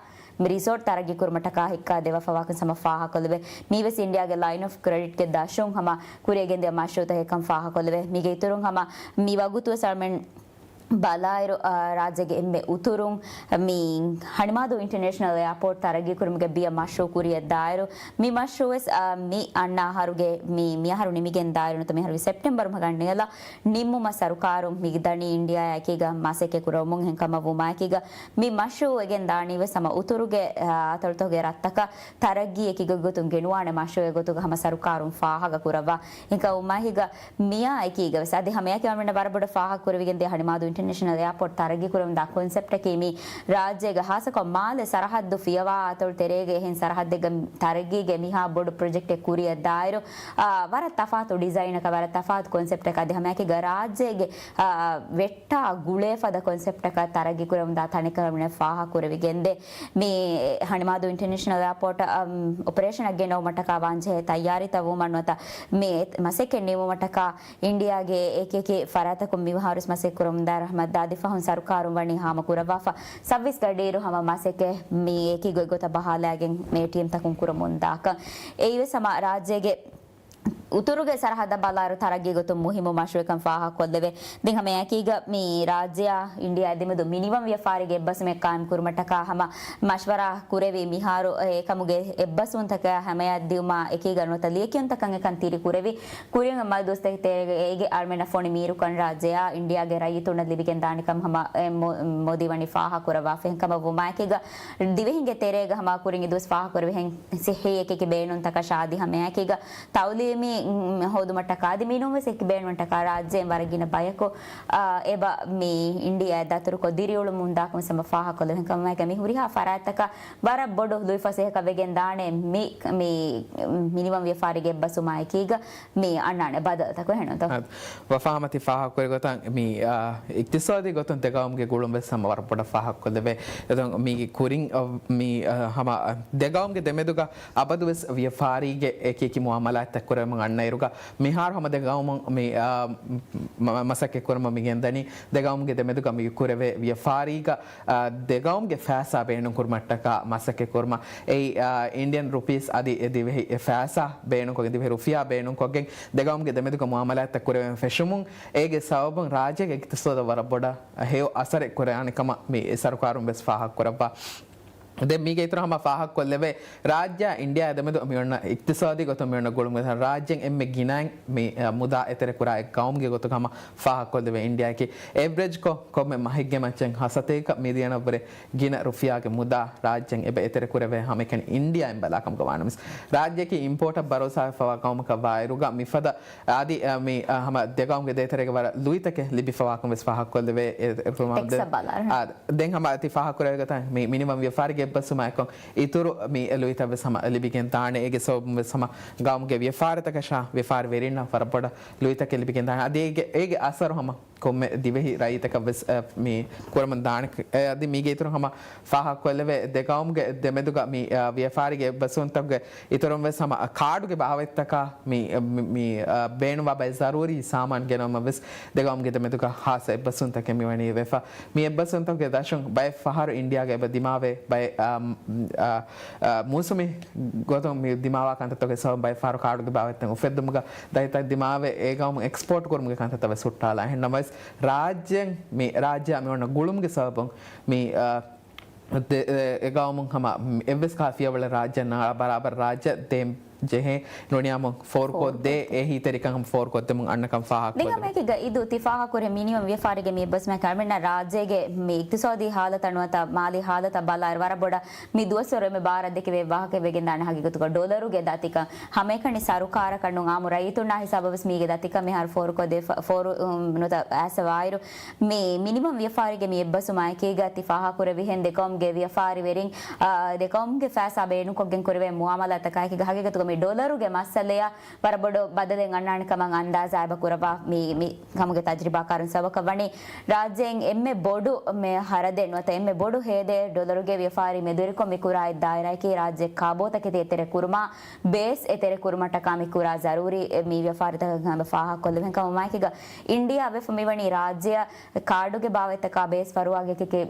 रिसोर्ट तरगी कुरमटका हिक्का देवा फवाक सम फाहा कोलवे मीवेस इंडिया के लाइन ऑफ क्रेडिट के दाशों हम कुरेगेंदे माशो तहे कम फाहा कोलवे मीगे तुरुं हम मीवागुतु सरमेन बालायरो राज्य के एम्मे उतुरुं मी हणमादो इंटरनेशनल एयरपोर्ट तरगी कुरमुगे बिया मशो कुरिय दायरो मी मशोस मी अन्ना हरुगे मी मियाहरु निमिगे दायरो तो मियाहरु सेप्टेंबर मगन्नेला निम्मु म सरकारो मिगदनी इंडिया याकेगा मासेके कुरमुं हेंकम वुमाकेगा मी मशो अगेन दानी वे सम उतुरुगे अतळतोगे रत्तक तरगी एकिगे गोतुं गेनुवाने मशो गोतुग हम सरकारो फाहागा कुरवा हेंका उमाहिगा मिया एकिगे सदे हम याके वमन बरबड फाहा कुरविगे हणमादो इंटरनेशनल एयरपोर्ट तरगी कुरम दा कांसेप्ट के मी राज्य गहास को माल सरहद फियवा अतोल तेरेगे हिन सरहद ग तरगी गे मिहा बोर्ड प्रोजेक्ट कुरिय दायरो वर तफात डिजाइन का वर तफात कांसेप्ट का दे हमें के राज्य गे वेट्टा गुळे फद कांसेप्ट का तरगी कुरम दा थाने करने फाहा कुरवी गेंदे मी हणमादो इंटरनेशनल एयरपोर्ट ऑपरेशन अगे नो मटका वांझे तैयारी तवु मनवता मी मसेके नीमो मटका इंडिया गे एक फरात को मिहारस मसे कुरम दार रहमत दादी फहन सरकार वणी हाम कुरवाफा सर्विस गडेरो हम मासेके मी एकी गोगोता बहालागे मेटीएम तकुं कुरमुंदाक एवे समा राज्य गे उतुरुगे सरहद बालारो तरगी गोतु मुहिम मशवेकं फाहा कोल्लेवे दिं हमें याकीग मी राज्य इंडिया दिमदु मिनिमम व्यापारिगे एब्बस में कायम कुरमटका हम मशवरा कुरेवी मिहारो एकमुगे एब्बस उंतक हमें दिउमा एकीग नोत लेकियं तकंगे कंतीरी कुरेवी कुरियं मल दोस्ते तेरे एगे आर्मेना फोनी मीरु कन राज्य इंडिया गे रयितुन लिबिकें दानिकम हम मोदी वनी फाहा कुरवा फेंकम वुमाकेग दिवेहिंगे तेरे हम कुरिंगे दोस फाहा कुरवे हें से एके बेनुन तक शादी हमें याकीग तौलीमी होदु मटका आदि मीनुम से कि बेन मटका राज्य वरगिन बयको एबा मी इंडिया दतुर को दिरियोಳು ಮುಂದಾಕ ಸಮ ಫಾಹ ಕೊಲೆ ಕಮ ಕಮಿ ಹುರಿಹಾ ಫರಾತಕ ಬರ ಬೊಡು ಲುಯಿಫಸೆ ಕವೆಗೆನ್ ದಾಣೆ ಮಿ ಮಿ ಮಿನಿಮಮ್ ವ್ಯಾಪಾರಿಗೆ ಬಸು ಮಾಯಕೀಗ ಮಿ ಅಣ್ಣಾಣೆ ಬದತ ಕೊ ಹೆಣಂತ ವಫಾಮತಿ ಫಾಹ ಕೊಲೆ ಗೊತಂ ಮಿ ಇಕ್ತಿಸಾದಿ ಗೊತಂ ತೆಗಾಮ್ಗೆ ಗುಳುಂಬೆ ಸಮ ವರ ಬೊಡ ಫಾಹ ಕೊಲೆವೆ ಎದಂ ಮಿ ಕುರಿಂಗ್ ಮಿ ಹಮ ದೆಗಾಮ್ಗೆ ದೆಮೆದುಗ ಅಬದುವೆಸ್ ವ್ಯಾಪಾರಿಗೆ ಏಕೇಕಿ ಮುಆಮಲಾತ್ ತಕುರಮ අන්නයිරුක මිහාර හම දෙගවම මේ මසකේ කුරම මිගෙන්දනි දෙගවම්ගේ දෙමෙදුක මි කුරවේ ව්‍යාපාරික දෙගවම්ගේ ෆෑසා බේනු කුරමට්ටක මසකේ කුරම ඒ ඉන්දියන් රුපීස් අදි දිවෙහි ෆෑසා බේනු කොගෙ දිවෙහි රුෆියා බේනු කොගෙන් දෙගවම්ගේ දෙමෙදුක මුආමලාත් කුරවේ ෆෙෂමුන් ඒගේ සවබන් රාජ්‍යගේ ඉක්තසෝද වර බොඩ හේව අසරේ කුරානිකම මේ සරකාරුම් bus ෆාහක් කුරපා de mige itro hama faha kolleve rajya india edemedu mionna iktisadi goto mionna golum rajyen emme ginan me muda etere kura ek kaum ge goto hama faha kolleve india ki average ko komme mahigge machen hasateka mediana bere gina rufia ge muda rajyen ebe etere kurave hame ken india em bala kam gwana mis rajya ki import barosa fawa kaum ka vairuga mifada adi me hama degam ge detere ge bara luita ke libi fawa kam ves faha kolleve den hama ati faha kurave gata me minimum vyafari basuma kon ituru mi eluita besama libigen taane ege so besama gaum ge vyafara takasha vyafar verina farpoda luita ke libigen taane adege ege asaru hama komme divehi raita ka bes mi kurman daan adi mi ge ituru hama faha kolleve de gaum ge demeduga mi vyafari ge basun tabge iturum besama card ge bahavettaka mi beenu ba zaruri saman genoma bes de gaum ge demeduga hasa basun take mi wani vefa mi basun tabge dashun bay fahar india ge badimave bay musumi gotom mi dimawa kanta toge so bay faru card ge bavetten ufeddumuga daita dimave e gaum export korumuge kanta tave suttala hennamas rajyen me rajya me onna gulumge sabon me egaum hama evs kafiya wala rajya na barabar rajya dem jehe noniam for ko de ehi terikam for ko dem anna kam faha ko dinga meke ga idu tifaha kore minimum vyafari ge me bas me karmena rajye ge me iktisadi halata anwata mali halata balar wara boda mi duwasore me bara deke ve wahake vegen dana hagi gotuka dollaru ge datika hame kani sarukara kannu amu raituna hisabavas mi ge datika me har for ko de for nota asavairu me minimum vyafari ge me basuma ke ga tifaha kore vihen dekom ge vyafari verin dekom ge fasa beenu ko gen korve muamala takai ge hagi gotuka dollar गे मसलेया पर बड़ो बदले गन्नान कमंग अंदाज आबा कुरबा मी कमगे तज्रिबा कारण सबक वणी राज्यें एम्मे बोडु में हरदे नोत एम्मे बोडु हेदे डॉलर गे व्यापारी में दुरी को मिकुरा दायरा के राज्य काबो तक तेरे कुरमा बेस एतेरे कुरमा टका मिकुरा जरूरी मी व्यापारी तक फाहा कोले कम माइकेगा इंडिया वे फमी वणी राज्य कार्डो के बावे तक बेस फरुआगे के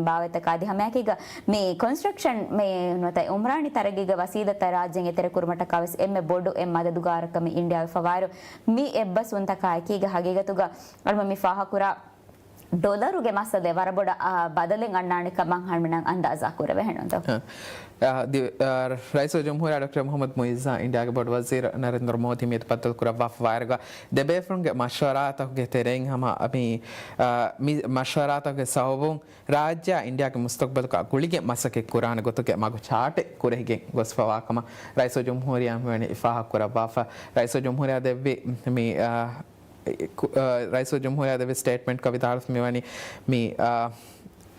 बावे तक आदि हमें केगा मी कंस्ट्रक्शन में नोत उमरानी तरगे वसीदत राज्य एतेरे कुरमा टकावस एम्मे बोडु एम मददुगारकम इंडिया फवारो मी एब्बस उंतका कीಗ ಹಗೆಗತುಗ ಅಲ್ಮ ಮಿ ಫಾಹಕುರ ಡಾಲರುಗೆ ಮಸದೆ ವರಬೊಡ ಬದಲೆಂಗ್ ಅಣ್ಣಾಣಿ ಕಮಂಗ್ ಹಣ್ಮನಂಗ್ ಅಂದಾಜಾ ಕುರವೆ ಹೆಣಂತ rice जमहूरिया doctor Mohammad Muizz India के बड़ वजीर नरेंद्र मोदी में पतल कुरा वफ वायरगा दबे फ्रंग मशवरात के तेरेंग हम अभी मशवरात के सहबों राज्य इंडिया के मुस्तकबिल का गुलिगे मसके कुरान गोतो के मागो चाटे कुरेगे गोस्फवा कमा रईस जमहूरिया में इफाह कुरा वफ रईस जमहूरिया देवी में रईस जमहूरिया देवी स्टेटमेंट कविता में वानी में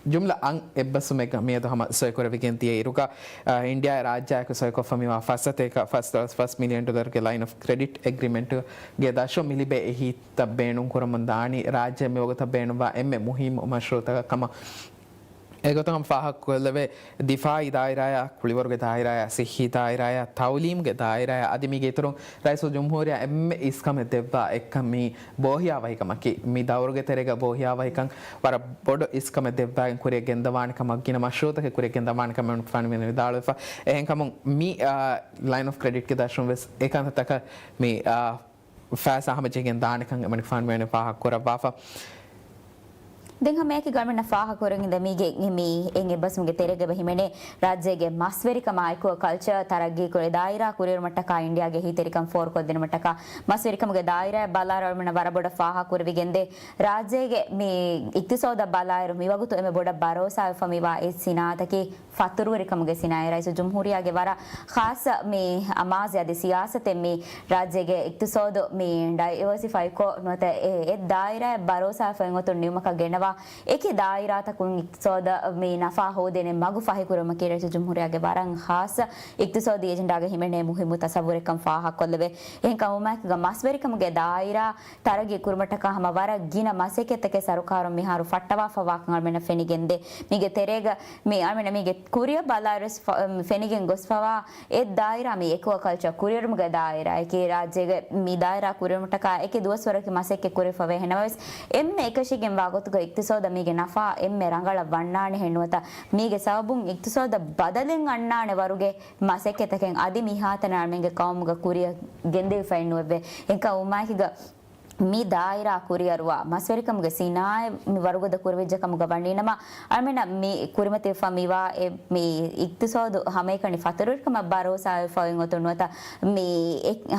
जुमला अंग एब्बसु में गमिया तो हम सोय को विज्ञानती है इरुका इंडिया राज्य को सोय को फमी वाफसते का $1 million के line of credit agreement gay daisho मिली बे ही तब बेणु को मंदानी राज्य में होगा तब बेणु वा एम मुहिम मशरूत कमा एगो तो हम फाहा कोलवे दिफाई दायरा कुलिवर के दायरा सिही दायरा ताउलीम के दायरा आदमी के तरह राइसो जमहूरिया एम इसका में देवा एक मी बोहिया वही कम कि मी दावर के तेरे का बोहिया वही कंग पर बोर्ड इसका में देवा कुरे गेंदवान का मग्गी न मशरूत के कुरे गेंदवान का मैं फान में दाल फा एहं कम मी लाइन ऑफ क्रेडिट के दाशों वेस एकांत तक मी फैसा हमें जगह दान कंग मैं फान में फाहा कोरा बाफा देख हमें कि गवर्नमेंट नफाह करेंगे दमीगे मी एंगे बस मुगे तेरे के बहिमेने राज्य के मास्वेरी कमाई को कल्चर तरगी को दायरा कुरियर मटका इंडिया के ही तेरे कम फोर को दिन मटका मास्वेरी कमगे दायरा बालार और मना बड़ा फाहा कुरवी गेंदे राज्य के मी इक्तिसौद बालार मी वगु तो एमे बड़ा भरोसा फमीवा इस सिना तकी फातुरुरी कमगे सिनाए रईस जमहूरिया के वारा खास मी अमाज या सियासत मी राज्य के इक्तिसौद मी डाइवर्सिफाई को नोते ए दायरा भरोसा फंगो तो न्यूमक गेनवा एक ही दायरा तक इक्तिसाद में नफा हो देने मगु फाहे कुरम के रईस जमहूरिया के बारंग खास इक्तिसाद एजेंडा के हिमेने मुहिम तसव्वुर कम फाहा कोलवे एं कमुमा के मास्वेरी कम के दायरा तरगे कुरमट का हम वारा गिना मासे के तके सरकार मिहारु फट्टवा फवा कंग में फेनिगेंदे मिगे तेरेग मी आमेन मिगे कुरियर बालारस फेनिगेन गोस्फवा ए दायरा में एको कल्चर कुरियर मुगे दायरा के राज्य के मी दायरा कुरियर मटका एके दुवस्वर के मासे के कुरे फवे हेनवस एम एकशिगे वागत गो इक्तिसाद मीगे नफा एम्मे ರಂಗಳ ವಣ್ಣಾಣೆ ಹೆಣ್ಣುವತ ಮೀಗೆ ಸಬಬುಂ ಇಕ್ತಿಸಾದ ಬದಲೆಂ ಅಣ್ಣಾಣೆ ವರುಗೆ ಮಾಸೆಕ್ಕೆ ತಕೆಂ ಅದಿ ಮಿಹಾತನ ಅರ್ಮೆಂಗೆ ಕೌಮ್ಗ ಕುರಿಯ ಗೆಂದೆ ಫೈನ್ನುವೆ ಎಂಕ ಉಮಾಕಿಗ mi daira kuriyaruwa masverikamuge sinaye mi warugoda kurvejjakamuga wandinama almena mi kurimate famiwa mi iktisadu hamekani fatarurkama barosa fawen otunwata mi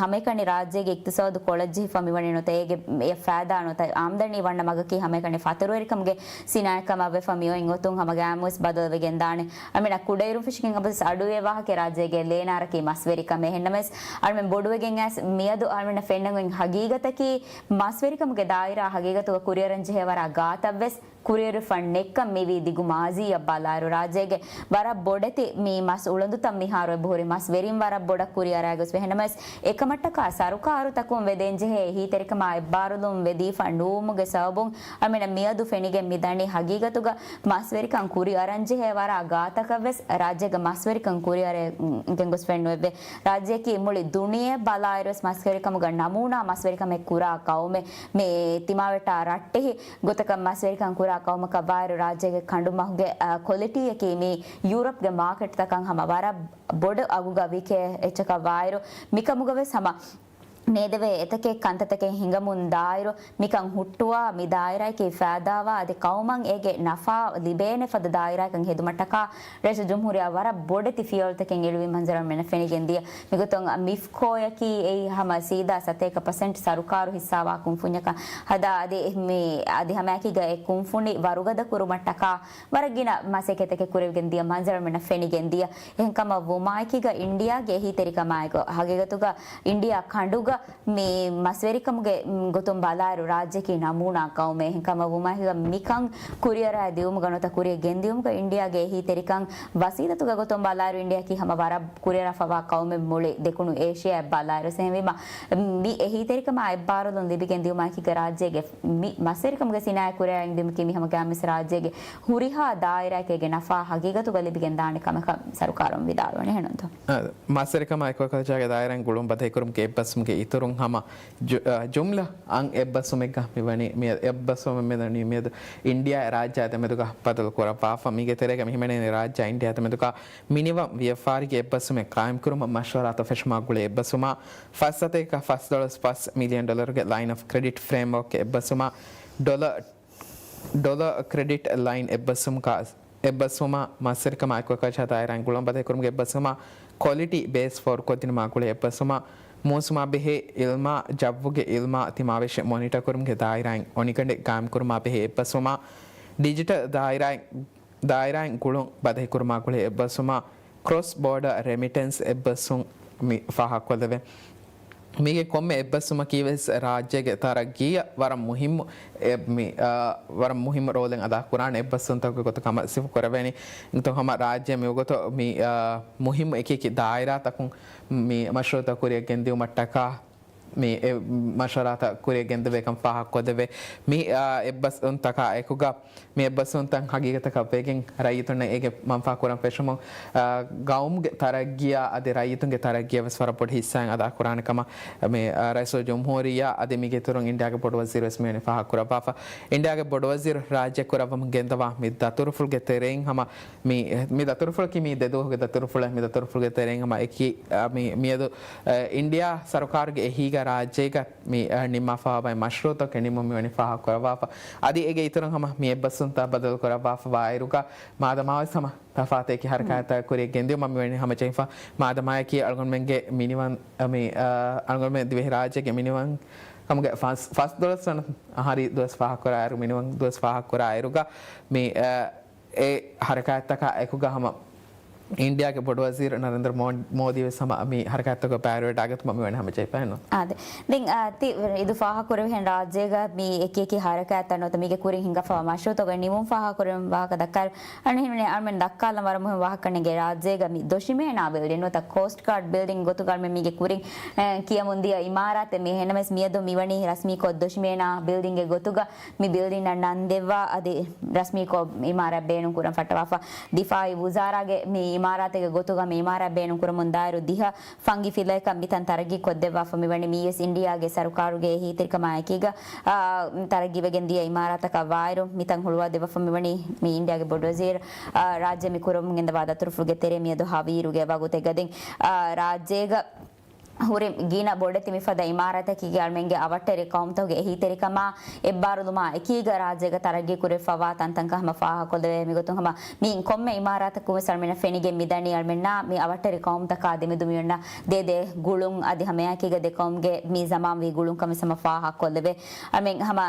hamekani rajyege iktisadu college famiwani nota ege e faada nota amdani wanna magaki hamekani fatarurikamuge sinaye kama ve famiwa ingotun hamaga amos badalwe gendane almena kudairum fishking abas aduwe wahake rajyege lenaraki masverikame hennames almen boduwegen as miyadu almena fennangen hagigata masverikamuge daira hagigatuga kuriyaranji hewara gaatavves kuriyaru fund ekka mevi digu mazi abbalaru rajyege wara bodati mi mas ulandu tammi haru bohori mas verim wara boda kuriyaragus vehenamas ekamattaka sarukaru takum vedenje he hiterikama ebbarulum vedi fundumuge sabun amena miyadu fenige midani hagigatuga masverikan kuriyaranji hewara gaatakaves rajyege masverikan kuriyare gengus fennuve rajyeki muli duniye balairus masverikamuga namuna masverikame kura kaume me timaveta ratte gotaka masverikan kura ಕೌಮಕ ಬಾರು ರಾಜ್ಯಗೆ ಕಂಡು ಮಹುಗೆ quality ಯಕಿ ಮಿ Europe ಗೆ market ತಕಂ ಹಮ ವರ ಬೊಡ ಅಗುಗ ವಿಕೆ ಎಚಕ wire ಮಿಕಮುಗವೆ ಸಮ ನೇದವೆ ಎತಕೆ ಕಂತತಕೆ ಹಿಂಗಮುನ್ ದಾಯಿರು ಮಿಕಂ ಹುಟ್ಟುವ ಮಿ ದಾಯಿರಾಯ್ಕೆ ಫಾದಾವ ಅದೆ ಕೌಮಂ ಏಗೆ ನಫಾ ಲಿಬೇನೆ ಫದ ದಾಯಿರಾಯ್ಕಂ ಹೆದುಮಟ್ಟಕ ರೇಸ ಜುಮ್ಹೂರಿಯ ವರ ಬೊಡೆತಿ ಫಿಯೋಲ್ತಕೆಂ ಎಳುವಿ ಮಂಜರಂ ಮೆನ ಫೆನಿಗೆಂದಿಯ ಮಿಗುತೊಂ ಮಿಫ್ಕೋಯಕಿ ಏ ಹಮ ಸೀದಾ 7% ಸರುಕಾರು ಹಿಸ್ಸಾವಾ ಕುಂಫುನ್ಯಕ ಹದ ಅದೆ ಮಿ ಅದೆ ಹಮ್ಯಾಕಿಗ ಎ ಕುಂಫುನಿ ವರುಗದ ಕುರುಮಟ್ಟಕ ವರಗಿನ ಮಸೆಕೆತಕೆ ಕುರೆಗೆಂದಿಯ ಮಂಜರಂ ಮೆನ ಫೆನಿಗೆಂದಿಯ ಎಹಂಕಮ ವುಮಾಯ್ಕಿಗ ಇಂಡಿಯಾಗೆ ಹಿತೆರಿಕಮಾಯ್ಕೊ ಹಾಗೆಗತುಗ India ಖಂಡುಗ me masverikamuge gotum balaru rajyaki namuna kaume hinkama wumahiga mikang kuriyara dium ganota kuriya gendiumga india ge hi terikan wasidatuga gotum balaru india ki hama wara kuriyara fawa kaume mule dekunu asia balaru sehwima mi ehi terikama ebbarulun libi gendiuma ki rajyege mi masverikamuge sinaya kuriya indim ki mi hama gamis rajyege huriha daira ke ge nafa hagigatuga libi gendane kamaka sarukarum vidalwane henonto masverikama ekwa jage dairan gulum badai kurum ke ebbasumge ඉතුරුන් හම ජුම්ලා අං එබ්බසුමෙක් මෙවැනි මේ එබ්බසුම මෙදනි මේද India රාජ්‍ය ඇතමෙතුක පතල කොරපාෆ මිගේ තෙරේක මෙහිමනේ රාජ්‍ය India ඇතමෙතුක මිනිවම් ව්‍යාපාරික එබ්බසුමෙක් කායම් කුරුම මෂවරාත ෆෙෂමා ගුලේ එබ්බසුමා ෆස්සතේක $5 මිලියන් ඩොලර්ගේ ලයින් ඔෆ් ක්‍රෙඩිට් ෆ්‍රේම්වර්ක් එබ්බසුමා ඩොලර් ක්‍රෙඩිට් ලයින් එබ්බසුමා මස්සරික මායිකෝ කචාතායරන් ගුලම් බදේ කුරුමගේ එබ්බසුමා ಕ್ವಾಲಿಟಿ ಬೇಸ್ ಫಾರ್ ಕೊತ್ತಿನ ಮಾಕುಳೆ ಎಬ್ಬಸುಮಾ ಮೋಸುಮಾ ಬೆಹೆ ಇಲ್ಮಾ ಜವ್ವುಗೆ ಇಲ್ಮಾ ತಿಮಾವೇಶ ಮಾನಿಟರ್ ಕುರುಮ್ಗೆ ದಾಯಿರಾಯ್ ಒನಿಕಂಡೆ ಗಾಮ್ ಕುರುಮಾ ಬೆಹೆ ಎಬ್ಬಸುಮಾ ಡಿಜಿಟಲ್ ದಾಯಿರಾಯ್ ಗುಳುಂ ಬದಹೆ ಕುರುಮಾಕುಳೆ ಎಬ್ಬಸುಮಾ ಕ್ರಾಸ್ ಬಾರ್ಡರ್ ರೆಮಿಟೆನ್ಸ್ ಎಬ್ಬಸುಂ ಮಿ ಫಾಹಾಕ್ವದವೆ ಮಿಗೆ ಕೊಮ್ಮೆ ಎಬ್ಬಸುಮ ಕೀವೆಸ್ ರಾಜ್ಯಗೆ ತರಗಿಯ ವರ ಮುಹಿಮ್ ರೋಲೆನ್ ಅದ ಕುರಾನ್ ಎಬ್ಬಸುಂ ತಕ ಗೊತ್ತ ಕಮ ಸಿಫ್ ಕೊರವೆನಿ ಇಂತ ಹಮ ರಾಜ್ಯ ಮಿ ಗೊತ್ತ ಮಿ ಮುಹಿಮ್ ಏಕಿ ದಾಯಿರಾ ತಕುಂ ಮಿ ಮಶ್ರೂತ ಕುರಿಯ ಗೆಂದಿಯು ಮಟ್ಟಕ ಮಿ ಮಶರಾತ ಕುರಿಯ ಗೆಂದಬೇಕಂ ಫಾಹಾಕ್ವದವೆ ಮಿ ಎಬ್ಬಸುಂ ತಕ ಏಕುಗ ಮಿ ಎಬ್ಬಸುಂ ತಂ ಹಗೀಗತಕ ಬೇಗೆನ್ ರೈತುನ ಏಗೆ ಮಂಫಾ ಕುರಾನ್ ಪೆಶಮು ಗೌಮ್ಗೆ ತರಗಿಯ ಅದೆ ರೈತುಂಗೆ ತರಗಿಯ ವಸ್ವರ ಪೊಡಿ ಹಿಸ್ಸಾಂ ಅದ ಕುರಾನ್ ಕಮ ಮಿ ರೈಸೋ ಜುಮ್ಹೂರಿಯಾ ಅದೆ ಮಿಗೆ ತುರುಂ ಇಂಡಿಯಾಗೆ ಪೊಡ ವಜೀರ್ ವೆಸ್ಮೇನೆ ಫಾಹಾ ಕುರ ಪಾಫ ಇಂಡಿಯಾಗೆ ಪೊಡ ವಜೀರ್ ರಾಜ್ಯ ಕುರವಂ ಗೆಂದವಾ ಮಿ ದತುರುಫುಲ್ಗೆ ತೆರೆಂ ಹಮ ಮಿ ದತುರುಫುಲ್ ಕಿ ಮಿ ದೆದೋಗೆ ದತುರುಫುಲ್ ಮಿ ದತುರುಫುಲ್ಗೆ ತೆರೆಂ ಹಮ ಏಕಿ ಮಿಯದು ಇಂಡಿಯಾ ಸರ್ಕಾರಗೆ ಹೀಗ ರಾಜ್ಯಗ ಮಿ ನಿಮ್ಮ ಫಾಬೈ ಮಶ್ರೂತ ಕೆನಿಮ ಮಿ ವನಿ ಫಾಹಾ ಕುರ ಪಾಫ ಅದಿ ಏಗೆ ಇತುರುಂ ಹಮ ಮಿ ಎಬ್ಬಸುಂತ ಬದಲ್ ಕುರ ಪಾಫ ವಾಯಿರುಕ ಮಾದಮಾವ ಸಮ ತಫಾತೆ ಕಿ ಹರಕಾತ ಕುರಿ ಗೆಂದಿಯು ಮಮ್ಮಿ ವನಿ ಹಮ ಚೈಫಾ ಮಾದಮಾಯ ಕಿ ಅಳ್ಗೊಂಮೆಂಗೆ ಮಿನಿವನ್ ಮಿ ಅಳ್ಗೊಂಮೆ ದಿವೆ ರಾಜ್ಯಗೆ ಮಿನಿವನ್ ಕಮಗೆ ಫಸ್ಟ್ $5 ಹರಿ $5 ಆರು ಮಿನಿವನ್ $5 ಆರುಗ ಮಿ ಎ ಹರಕಾತಕ ಎಕುಗ ಹಮ इंडिया के बड़ वजीर नरेंद्र मोदी सम मी हरकत पैरोट ಆಗತ್ ಮಮ್ಮಿ ವಣ ಹಮಚೈ ಪಾನು ಅದೆ ದಿಂ ತಿ ಇದು ಫಾಹ ಕುರೆ ಹೆನ್ ರಾಜ್ಯಗ ಮಿ ಏಕೇಕಿ ಹರಕತ ಅನ್ನೋ ಮಿಗೆ ಕುರಿ ಹಿಂಗ ಫಾ ಮಾಶೋ ತಗ ನಿಮುಂ ಫಾಹ ಕುರೆ ವಾಕ ದಕ್ಕರ್ ಅಣ ಹಿನೆ ಅರ್ಮೆನ್ ದಕ್ಕಾಲ ವರ ಮುಹ ವಾಹ ಕಣ್ಣಗೆ ರಾಜ್ಯಗ ಮಿ ದೋಶಿಮೆ ನಾ ಬಿಲ್ಡಿಂಗ್ ನೋ ತ ಕೋಸ್ಟ್ ಗಾರ್ಡ್ ಬಿಲ್ಡಿಂಗ್ ಗೊತ್ತು ಗಾರ್ ಮೆ ಮಿಗೆ ಕುರಿ ಕಿಯ ಮುಂದಿಯ ಇಮಾರತ್ ಮಿ ಹೆನಮೆಸ್ ಮಿಯದು ಮಿವಣಿ ರಸ್ಮಿ ಕೋ ದೋಶಿಮೆ ನಾ ಬಿಲ್ಡಿಂಗ್ ಗೆ ಗೊತ್ತುಗ ಮಿ ಬಿಲ್ಡಿಂಗ್ ನ ನಂದೆವ್ವ ಅದೆ ರಸ್ಮಿ ಕೋ ಇಮಾರ ಬೇನು ಕುರ ಫಟವಾಫ ದಿಫಾಯಿ ವಜಾರಾಗೆ ಮಿ ಇಮಾರತೆಗೆ ಗೊತ್ತುಗ ಮಿ ಇಮಾರ ಬೇನು ಕುರ ಮುಂದಾರು ದಿಹ ಫಂಗಿ ಫಿಲೈಕ ಮಿತನ್ ತರಗಿ ಕೊದ್ದೆವ್ವ ಫಮಿ ವಣಿ ಮಿ ಎಸ್ ಇಂಡಿಯಾಗೆ ಸರ್ಕಾರುಗೆ ಹೀತಿರ್ಕ ಮಾಯಕಿಗ ತರಗಿವೆಗೆಂದಿಯ ಇಮಾರತಕ ವಾಯರು ಮಿತನ್ ಹುಳುವ ದೆವ್ವ ಫಮಿ ವಣಿ ಮಿ ಇಂಡಿಯಾಗೆ ಬೊಡ್ ವಜೀರ್ ರಾಜ್ಯ ಮಿ ಕುರಂ ಗೆಂದ ವಾದ ತುರುಫುಗೆ ತೆರೆ ಮಿಯದು ಹಾವೀರುಗೆ ವಾಗುತೆ ಗದೆಂ ರಾಜ್ಯಗ ಹುರಿ ಗೀನ ಬೊಡೆ ತಿಮಿಫದ ಇಮಾರತಕಿಗೆ ಅಳ್ಮೆಂಗೆ ಅವಟ್ಟೆರಿ ಕೌಮ್ತೋಗೆ ಎಹಿ ತೆರಿಕಮ ಎಬ್ಬಾರುದುಮ ಎಕೀಗ ರಾಜ್ಯಗ ತರಗಿ ಕುರೆ ಫವಾ ತಂತಂಕ ಹಮ ಫಾಹ ಕೊಲ್ದೆ ಮಿಗೊತು ಹಮ ಮೀನ್ ಕೊಮ್ಮೆ ಇಮಾರತಕು ಸಲ್ಮೆನ ಫೆನಿಗೆ ಮಿದನಿ ಅಳ್ಮೆನ್ನ ಮಿ ಅವಟ್ಟೆರಿ ಕೌಮ್ತಕ ದಿಮಿದು ಮಿಯಣ್ಣ ದೇದೆ ಗುಳುಂ ಅದಿ ಹಮೆಯಾಕಿಗೆ ದೆ ಕೌಮ್ಗೆ ಮಿ ಜಮಾಂ ವಿ ಗುಳುಂ ಕಮ ಸಮ ಫಾಹ ಕೊಲ್ದೆ ಅಳ್ಮೆಂಗ್ ಹಮ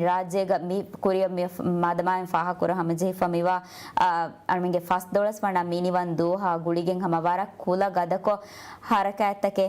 राज्य मी कुरिया मी मादमाय फाहा कुर हम जे फमिवा अळमेंगे फास्ट दोळस वणा मीनी वन दो हा गुಳಿಗೆಂ हमवारा खुला गदको हरकतके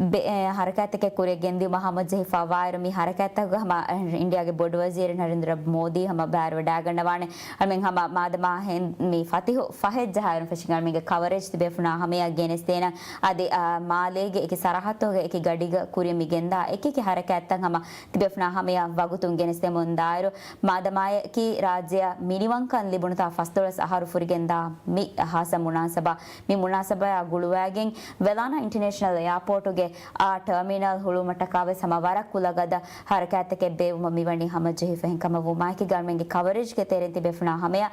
हरकतके कुरे गेंदी मोहम्मद जहीफा वायर मी हरकतग हम इंडिया के बोर्ड वजीर नरेंद्र मोदी हम बार वडागंडवाने अमें हम मादमा हें मी फतिह फहद जहार फशिंग अमें कवरेज तिबेफना हमें अगेंस्ट देना आदि मालेगे एक सरहतोगे एक गडिग कुरे मी गेंदा एक के हरकतग हम तिबेफना हमें वगुतुं गेंस्ट मुंदायरो मादमाय की राज्य मिनिवंकन लिबुणता फस्तोळस आहार फुरिगेंदा मी हास मुनासबा मी मुनासबा गुळुवाගෙන් वेलाना इंटरनेशनल एयरपोर्ट ಗೆ ಆ ಟರ್ಮಿನಲ್ ಹುಳು ಮಟ್ಟಕಾವೆ ಸಮವಾರ ಕುಲಗದ ಹರಕತಕ್ಕೆ ಬೇವು ಮಿವಣಿ ಹಮ ಜಹಿ ಫೆಹಂ ಕಮ ವು ಮಾಕಿ ಗರ್ಮೆಂಗೆ ಕವರೇಜ್ ಗೆ ತೆರೆಂತಿ ಬೆಫ್ನಾ ಹಮೆಯ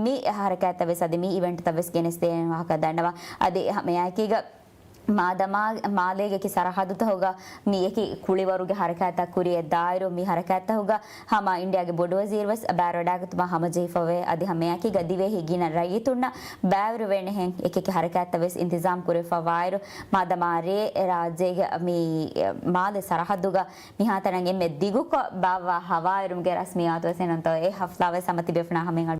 ಮಿ ಹರಕತವೆ ಸದಿ ಮಿ ಇವೆಂಟ್ ತವೆಸ್ ಗೆನೆಸ್ತೆ ವಾಕ ದಂಡವ ಅದಿ ಹಮೆಯಾಕಿಗ मादमा मालेगे की सरहद होगा मी एक कुಳಿವರುಗೆ हरकत कुरी दायरो मी हरकत होगा हम इंडिया के बोर्ड वजीर वस बैरोडाग तुम हम जेफवे अदि हमें की गदिवे हिगिन रयितुन्न बैवर वेने हैं एक हरकत वस इंतजाम कुरे फवायरो मादमा रे राज्य मी माले सरहदुगा मी हातनंगे में दिगु को बावा हवायरुगे रस्मियात वसेनंतो ए हफ्तावे समति बेफना हमें